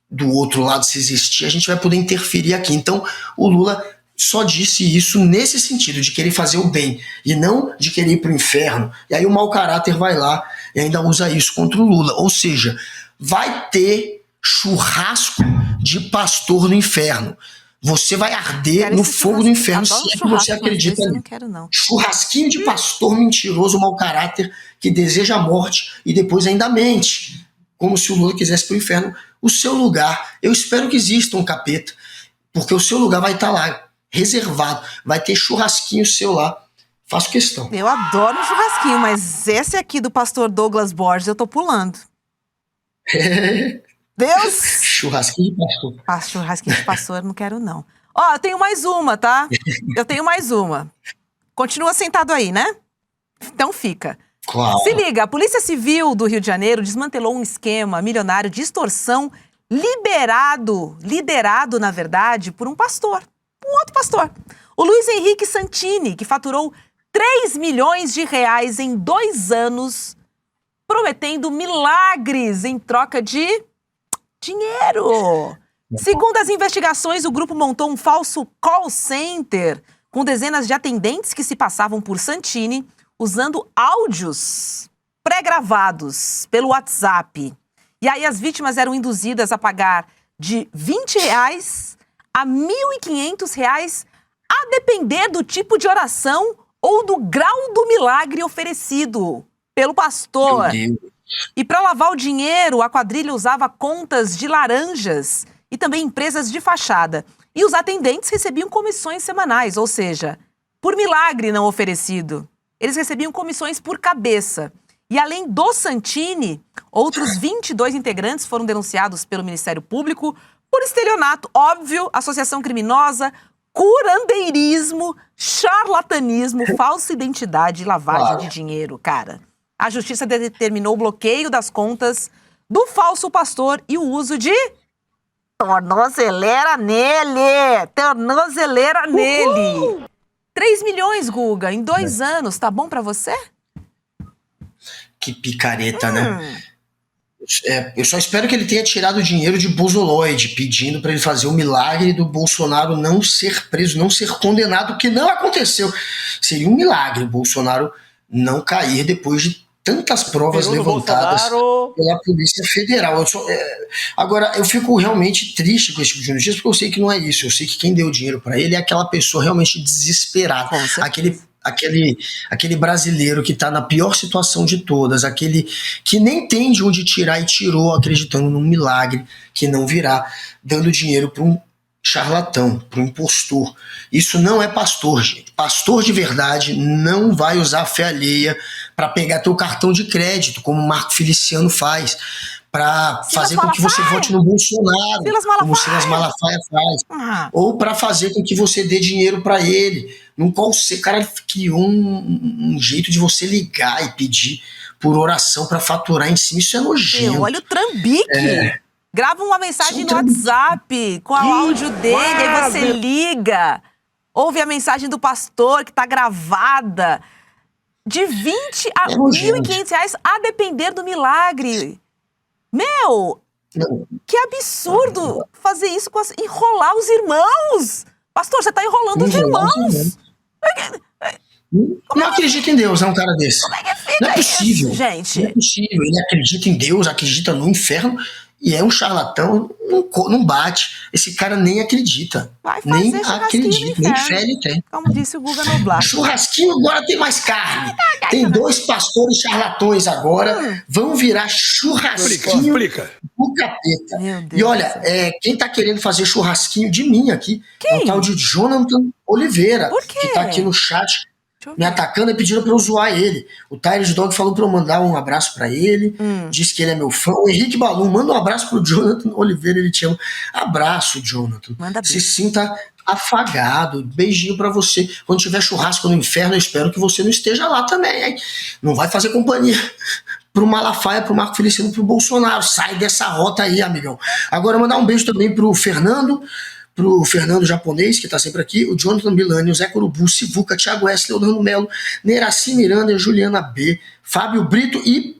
do outro lado, se existir, a gente vai poder interferir aqui. Então o Lula só disse isso nesse sentido, de querer fazer o bem, e não de querer ir para o inferno. E aí o mau caráter vai lá e ainda usa isso contra o Lula. Ou seja, vai ter churrasco de pastor no inferno. Você vai arder no fogo do inferno, se é que você acredita nisso. Churrasquinho de pastor mentiroso, mau caráter, que deseja a morte e depois ainda mente, como se o Lula quisesse para o inferno. O seu lugar, eu espero que exista um capeta, porque o seu lugar vai estar lá, reservado, vai ter churrasquinho seu lá. Faço questão. Eu adoro um churrasquinho, mas esse aqui do pastor Douglas Borges eu tô pulando. Deus! Churrasquinho de pastor. Churrasquinho de pastor, não quero não. Ó, eu tenho mais uma, tá? Eu tenho mais uma. Continua sentado aí, né? Então fica. Claro. Se liga, a Polícia Civil do Rio de Janeiro desmantelou um esquema milionário de extorsão liderado, na verdade, por um pastor. Um outro pastor. O Luiz Henrique Santini, que faturou 3 milhões de reais em 2 anos, prometendo milagres em troca de dinheiro. Segundo as investigações, o grupo montou um falso call center com dezenas de atendentes que se passavam por Santini, usando áudios pré-gravados pelo WhatsApp. E aí as vítimas eram induzidas a pagar de R$20 a R$1.500, a depender do tipo de oração ou do grau do milagre oferecido pelo pastor. E para lavar o dinheiro, a quadrilha usava contas de laranjas e também empresas de fachada. E os atendentes recebiam comissões semanais, ou seja, por milagre não oferecido. Eles recebiam comissões por cabeça. E além do Santini, outros 22 integrantes foram denunciados pelo Ministério Público por estelionato, óbvio, associação criminosa, curandeirismo, charlatanismo, falsa identidade e lavagem de dinheiro, cara. A justiça determinou o bloqueio das contas do falso pastor e o uso de tornozeleira nele! Tornozeleira nele! 3 milhões, Guga, em 2 anos, tá bom pra você? Que picareta, né? Eu só espero que ele tenha tirado o dinheiro de Bozoloide, pedindo para ele fazer o milagre do Bolsonaro não ser preso, não ser condenado, que não aconteceu. Seria um milagre o Bolsonaro não cair depois de tantas provas levantadas pela Polícia Federal. Agora, eu fico realmente triste com esse tipo de notícia, porque eu sei que não é isso. Eu sei que quem deu dinheiro para ele é aquela pessoa realmente desesperada. Aquele brasileiro que tá na pior situação de todas, aquele que nem tem de onde tirar e tirou acreditando num milagre que não virá, dando dinheiro para um charlatão, para um impostor. Isso não é pastor, gente. Pastor de verdade não vai usar a fé alheia para pegar teu cartão de crédito, como o Marco Feliciano faz, para fazer com que você vote no Bolsonaro, como o Silas Malafaia faz, ou para fazer com que você dê dinheiro para ele. O cara criou um jeito de você ligar e pedir por oração para faturar em cima. Isso é nojento. Olha o trambique. Grava uma mensagem no WhatsApp com o áudio dele, aí você liga, ouve a mensagem do pastor que tá gravada. De 20 a R$1.500 a depender do milagre. Meu, que absurdo fazer isso, enrolar os irmãos. Pastor, você tá enrolando os irmãos. Não acredita em Deus, é um cara desse. Como é que fica não é possível, isso, gente? Não é possível. Ele acredita em Deus, acredita no inferno e é um charlatão, não bate. Esse cara nem acredita. Nem acredita, nem fé ele tem. Como disse o Guga Noblar. Churrasquinho agora tem mais carne. Tem 2 pastores charlatões agora, vão virar churrasquinho do capeta. E olha, quem tá querendo fazer churrasquinho de mim aqui é o tal de Jonathan Oliveira, que tá aqui no chat me atacando e pedindo pra eu zoar ele. O Tyler Dog falou pra eu mandar um abraço pra ele, disse que ele é meu fã. O Henrique Balum, manda um abraço pro Jonathan Oliveira, ele te ama. Abraço, Jonathan. Se sinta afagado, beijinho pra você. Quando tiver churrasco no inferno, eu espero que você não esteja lá também, hein? Não vai fazer companhia pro Malafaia, pro Marco Feliciano, pro Bolsonaro. Sai dessa rota aí, amigão. Agora, mandar um beijo também pro Fernando Japonês, que tá sempre aqui, o Jonathan Milani, o Zé Corubu, Sivuca, Thiago S, Leonardo Melo, Neraci Miranda, Juliana B, Fábio Brito e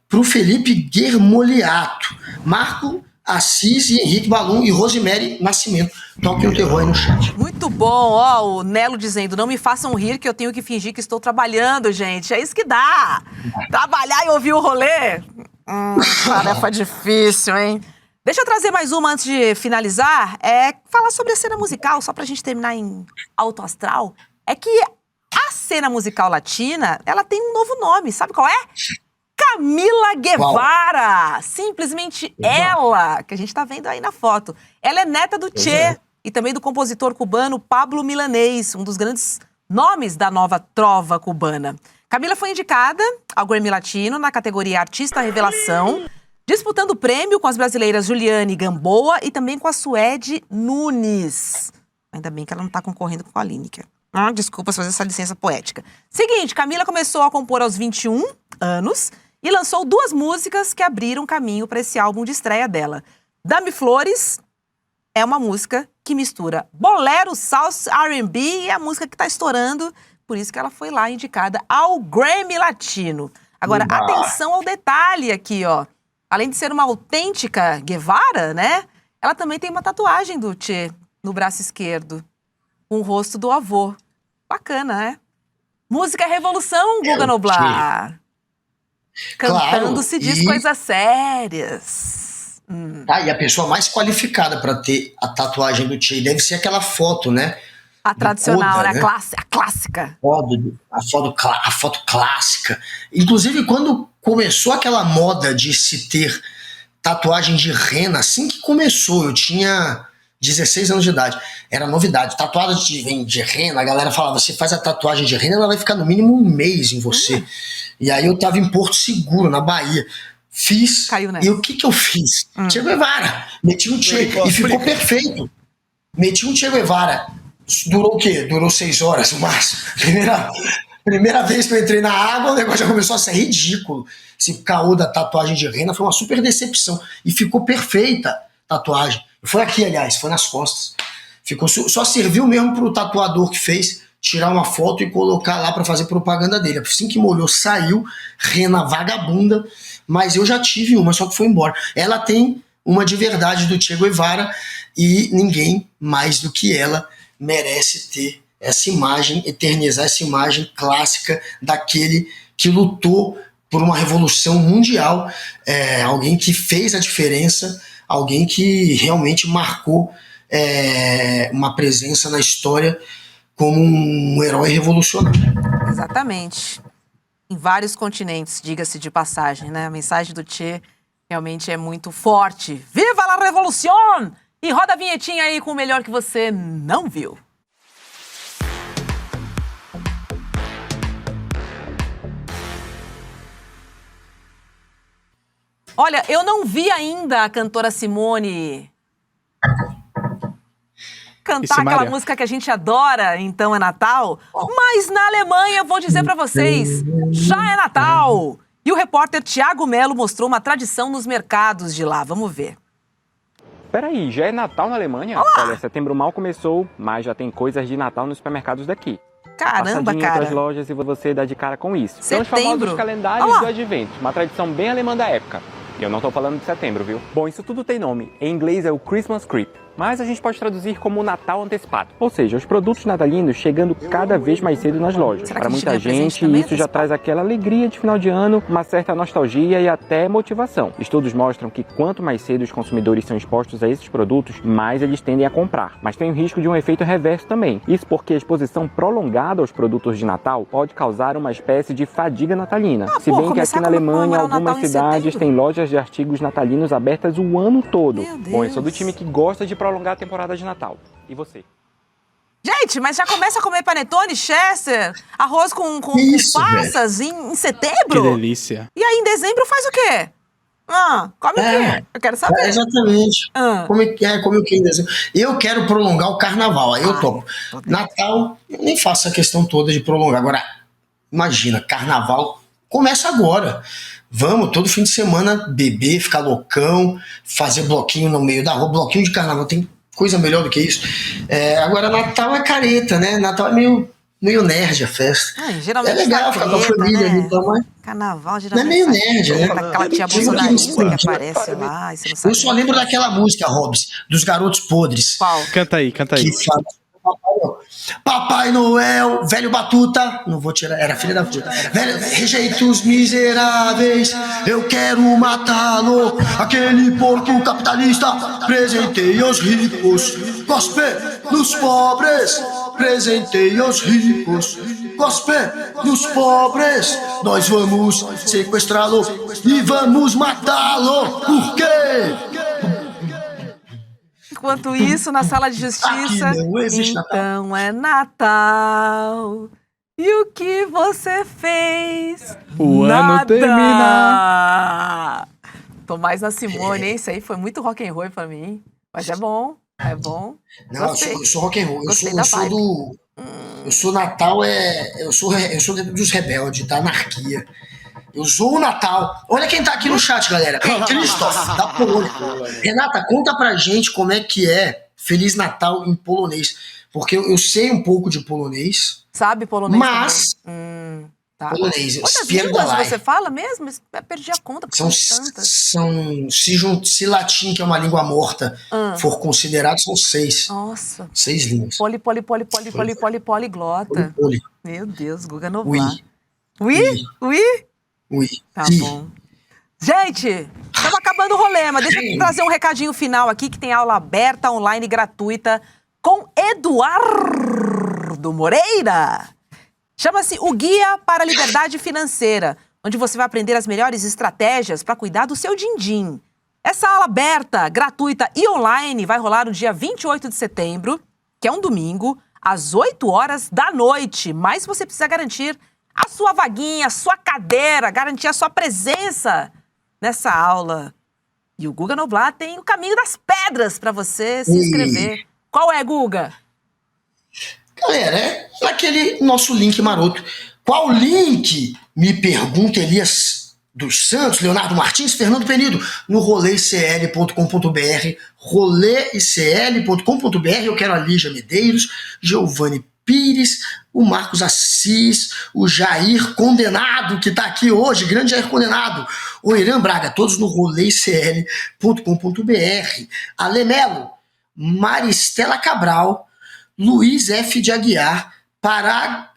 pro Felipe Guermoliato, Marco Assis e Henrique Balum e Rosemary Nascimento. Toquem o terror aí no chat. Muito bom, ó, o Nelo dizendo, não me façam rir que eu tenho que fingir que estou trabalhando, gente. É isso que dá. Trabalhar e ouvir o rolê? Tarefa difícil, hein? Deixa eu trazer mais uma antes de finalizar. Falar sobre a cena musical, só pra gente terminar em alto astral. É que a cena musical latina, ela tem um novo nome. Sabe qual é? Camila Guevara. Uau. Simplesmente ela, que a gente tá vendo aí na foto. Ela é neta do Che e também do compositor cubano Pablo Milanés, um dos grandes nomes da nova trova cubana. Camila foi indicada ao Grammy Latino na categoria Artista Revelação, disputando o prêmio com as brasileiras Juliane Gamboa e também com a Suede Nunes. Ainda bem que ela não tá concorrendo com a Lineker. Desculpa fazer essa licença poética. Seguinte, Camila começou a compor aos 21 anos e lançou 2 músicas que abriram caminho para esse álbum de estreia dela. Dame Flores é uma música que mistura bolero, salsa, R&B e é a música que tá estourando, por isso que ela foi lá indicada ao Grammy Latino. Agora, atenção ao detalhe aqui, ó. Além de ser uma autêntica Guevara, né? Ela também tem uma tatuagem do Che no braço esquerdo, com o rosto do avô. Bacana, né? Música é revolução, Guga Noblar. Cantando se diz coisas sérias. E a pessoa mais qualificada para ter a tatuagem do Che deve ser aquela foto, né? A tradicional, Koda, né? A clássica. A foto clássica. Inclusive, quando começou aquela moda de se ter tatuagem de rena, assim que começou, eu tinha 16 anos de idade, era novidade. Tatuagem de rena, a galera falava, você faz a tatuagem de rena, ela vai ficar no mínimo 1 mês em você. E aí eu tava em Porto Seguro, na Bahia. Fiz. Caiu, né? E o que eu fiz? Che Guevara. Meti um Che e ficou perfeito. Meti um Che Guevara. Durou o quê? Durou 6 horas no máximo. Primeira vez que eu entrei na água, o negócio já começou a ser ridículo. Esse caô da tatuagem de rena foi uma super decepção. E ficou perfeita a tatuagem. Foi aqui, aliás, foi nas costas. Só serviu mesmo pro tatuador que fez tirar uma foto e colocar lá para fazer propaganda dele. Assim que molhou, saiu, rena vagabunda, mas eu já tive uma, só que foi embora. Ela tem uma de verdade do Che Guevara e ninguém mais do que ela merece ter essa imagem, eternizar essa imagem clássica daquele que lutou por uma revolução mundial, alguém que fez a diferença, alguém que realmente marcou uma presença na história como um herói revolucionário. Exatamente. Em vários continentes, diga-se de passagem, né? A mensagem do Che realmente é muito forte. Viva la revolução! E roda a vinhetinha aí com o melhor que você não viu. Olha, eu não vi ainda a cantora Simone cantar aquela música que a gente adora, Então é Natal, mas na Alemanha, vou dizer pra vocês, já é Natal! E o repórter Thiago Melo mostrou uma tradição nos mercados de lá, vamos ver. Peraí, já é Natal na Alemanha? Olha, setembro mal começou, mas já tem coisas de Natal nos supermercados daqui. Caramba, Passadinha cara. Entre as lojas e você dá de cara com isso. Setembro. São os famosos calendários do advento, uma tradição bem alemã da época. E eu não tô falando de setembro, viu? Bom, isso tudo tem nome. Em inglês é o Christmas Creep, mas a gente pode traduzir como Natal antecipado. Ou seja, os produtos natalinos chegando cada vez mais cedo nas lojas. Para muita gente, isso já traz aquela alegria de final de ano, uma certa nostalgia e até motivação. Estudos mostram que quanto mais cedo os consumidores são expostos a esses produtos, mais eles tendem a comprar. Mas tem o risco de um efeito reverso também. Isso porque a exposição prolongada aos produtos de Natal pode causar uma espécie de fadiga natalina. Se bem que aqui na Alemanha, algumas cidades têm lojas de artigos natalinos abertas o ano todo. Bom, eu sou do time que gosta de prolongar a temporada de Natal. E você? Gente, mas já começa a comer panetone, Chester, arroz com passas em setembro? Que delícia. E aí em dezembro faz o quê? Come o quê? Eu quero saber. Exatamente. Come o que em dezembro? Eu quero prolongar o carnaval, aí eu topo. Natal, eu nem faço a questão toda de prolongar. Agora, imagina, carnaval começa agora. Vamos, todo fim de semana, beber, ficar loucão, fazer bloquinho no meio da rua, bloquinho de carnaval, tem coisa melhor do que isso. Agora, Natal é careta, né? Natal é meio nerd a festa. Geralmente é legal ficar com a família, né? Então, mas Carnaval, não é meio nerd, né? Aquela tia bolsonarista que aparece lá. E você não sabe eu só lembro daquela música, Hobbs, dos Garotos Podres. Qual? Canta aí. Que fala, Papai Noel, velho batuta, não vou tirar, era filha da puta. Velho, rejeitos miseráveis, eu quero matá-lo. Aquele porco capitalista, presentei aos ricos. Cospe nos pobres, presentei aos ricos. Cospe nos pobres, nós vamos sequestrá-lo e vamos matá-lo. Por quê? Enquanto isso, na sala de justiça, então é Natal. E o que você fez? O ano termina. Tô mais na Simone, hein? Isso aí foi muito rock and roll pra mim. Mas é bom, é bom. Não, eu sou rock and roll. Eu sou Natal, eu sou dos rebeldes, da anarquia. Eu sou o Natal. Olha quem tá aqui no chat, galera. Christoph, da Polônia. Renata, conta pra gente como é que é Feliz Natal em polonês. Porque eu sei um pouco de polonês. Sabe polonês? Mas... Tá. Polonês. Quantas línguas você fala mesmo? Eu perdi a conta. Se latim, que é uma língua morta, for considerado, são 6. Nossa. 6 línguas. Poliglota. Poli. Meu Deus, Guga Noblar. Oui? Tá bom. Gente, estamos acabando o rolê, mas deixa eu trazer um recadinho final aqui, que tem aula aberta, online, gratuita, com Eduardo Moreira. Chama-se O Guia para a Liberdade Financeira, onde você vai aprender as melhores estratégias para cuidar do seu din-din. Essa aula aberta, gratuita e online vai rolar no dia 28 de setembro, que é um domingo, às 8 horas da noite. Mas você precisa garantir a sua vaguinha, a sua cadeira, garantir a sua presença nessa aula. E o Guga Noblar tem o caminho das pedras para você se inscrever. Qual é, Guga? Galera, é naquele nosso link maroto. Qual link? Me pergunta Elias dos Santos, Leonardo Martins, Fernando Penido, no roleicl.com.br, roleicl.com.br. Eu quero a Lígia Medeiros, Giovanni Pires, o Marcos Assis, o Jair Condenado, que está aqui hoje, grande Jair Condenado, o Irã Braga, todos no roleicl.com.br. Ale Melo, Maristela Cabral, Luiz F. de Aguiar, Paragari,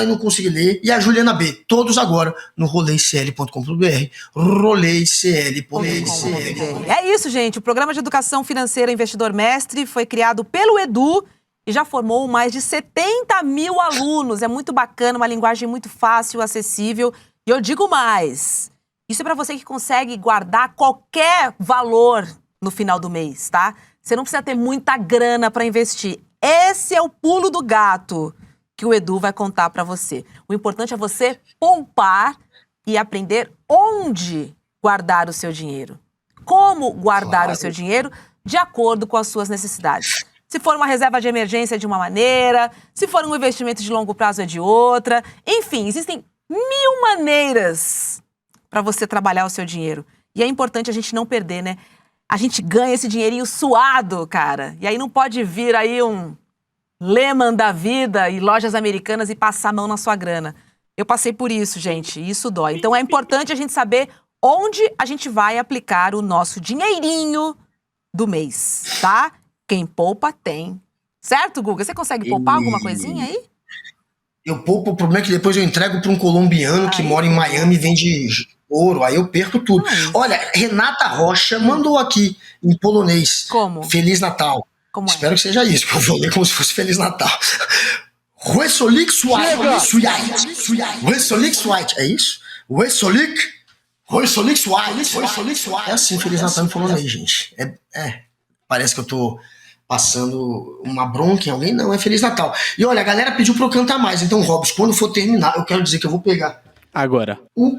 não consegui ler, e a Juliana B. Todos agora no roleicl.com.br, roleicl.com.br. É isso, gente. O Programa de Educação Financeira Investidor Mestre foi criado pelo Edu e já formou mais de 70 mil alunos. É muito bacana, uma linguagem muito fácil, acessível. E eu digo mais, isso é para você que consegue guardar qualquer valor no final do mês, tá? Você não precisa ter muita grana para investir. Esse é o pulo do gato que o Edu vai contar para você. O importante é você poupar e aprender onde guardar o seu dinheiro. Como guardar o seu dinheiro de acordo com as suas necessidades. Se for uma reserva de emergência é de uma maneira, se for um investimento de longo prazo é de outra. Enfim, existem 1000 maneiras para você trabalhar o seu dinheiro. E é importante a gente não perder, né? A gente ganha esse dinheirinho suado, cara. E aí não pode vir aí um Lehman da vida e lojas americanas e passar a mão na sua grana. Eu passei por isso, gente, e isso dói. Então é importante a gente saber onde a gente vai aplicar o nosso dinheirinho do mês, tá? Quem poupa tem. Certo, Guga? Você consegue poupar alguma coisinha aí? Eu poupo, o problema é que depois eu entrego para um colombiano que mora em Miami e vende ouro, aí eu perco tudo. Olha, Renata Rocha mandou aqui em polonês. Como? Feliz Natal. Como Espero que seja isso, porque eu vou ler como se fosse Feliz Natal. Ruesolik Swite. É isso? Ruesolik Swite. É assim, Feliz Natal em polonês, gente. Parece que eu tô passando uma bronca em alguém. Não, é Feliz Natal. E olha, a galera pediu pra eu cantar mais. Então, Robson, quando for terminar, eu quero dizer que eu vou pegar agora o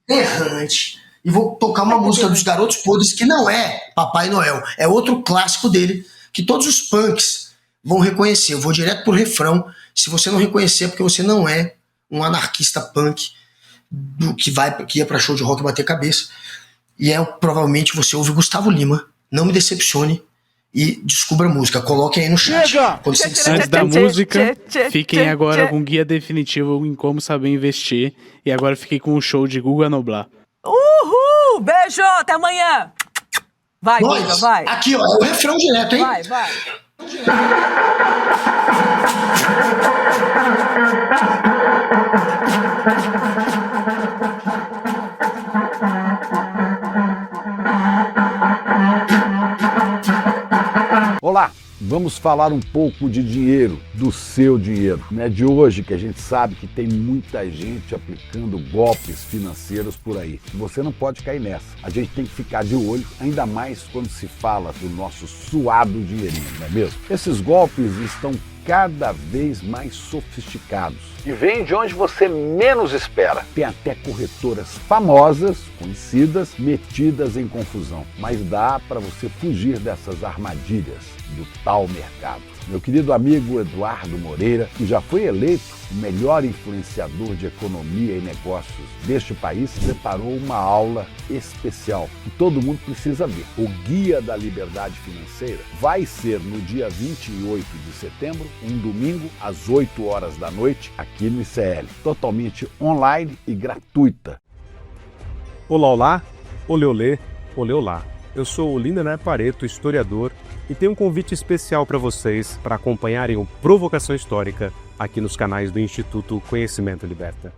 Errante e vou tocar uma música dos Garotos Podres, que não é Papai Noel, é outro clássico dele, que todos os punks vão reconhecer. Eu vou direto pro refrão. Se você não reconhecer, é porque você não é um anarquista punk que ia pra show de rock bater cabeça. E provavelmente você ouve Gustavo Lima. Não me decepcione e descubra a música. Coloque aí no chat. Antes da música, fiquem agora com o guia definitivo em como saber investir. E agora fiquei com o show de Guga Noblar. Uhul! Beijo! Até amanhã! Vai, Guga, vai. Aqui, ó, é o refrão direto, hein? Vai. Olá, vamos falar um pouco de dinheiro, do seu dinheiro. Não é de hoje que a gente sabe que tem muita gente aplicando golpes financeiros por aí. Você não pode cair nessa. A gente tem que ficar de olho, ainda mais quando se fala do nosso suado dinheirinho, não é mesmo? Esses golpes estão cada vez mais sofisticados e vêm de onde você menos espera. Tem até corretoras famosas, conhecidas, metidas em confusão. Mas dá para você fugir dessas armadilhas do tal mercado. Meu querido amigo Eduardo Moreira, que já foi eleito o melhor influenciador de economia e negócios deste país, preparou uma aula especial que todo mundo precisa ver. O Guia da Liberdade Financeira vai ser no dia 28 de setembro, um domingo, às 8 horas da noite, aqui no ICL. Totalmente online e gratuita. Olá, olê, olê, olê, olá. Eu sou o Lindener Pareto, historiador, e tenho um convite especial para vocês para acompanharem o Provocação Histórica aqui nos canais do Instituto Conhecimento Liberta.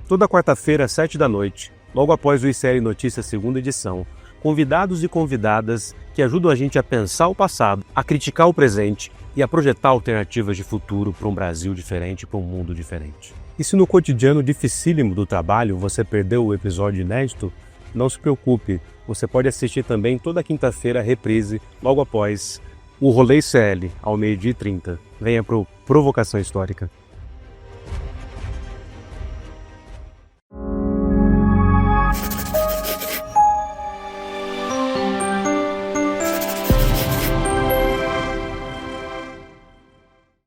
Toda quarta-feira, às 7 da noite, logo após o ICL Notícias segunda edição, convidados e convidadas que ajudam a gente a pensar o passado, a criticar o presente e a projetar alternativas de futuro para um Brasil diferente, para um mundo diferente. E se no cotidiano dificílimo do trabalho você perdeu o episódio inédito, não se preocupe, você pode assistir também toda quinta-feira a reprise, logo após o Rolê ICL, ao 12h30. Venha para o Provocação Histórica.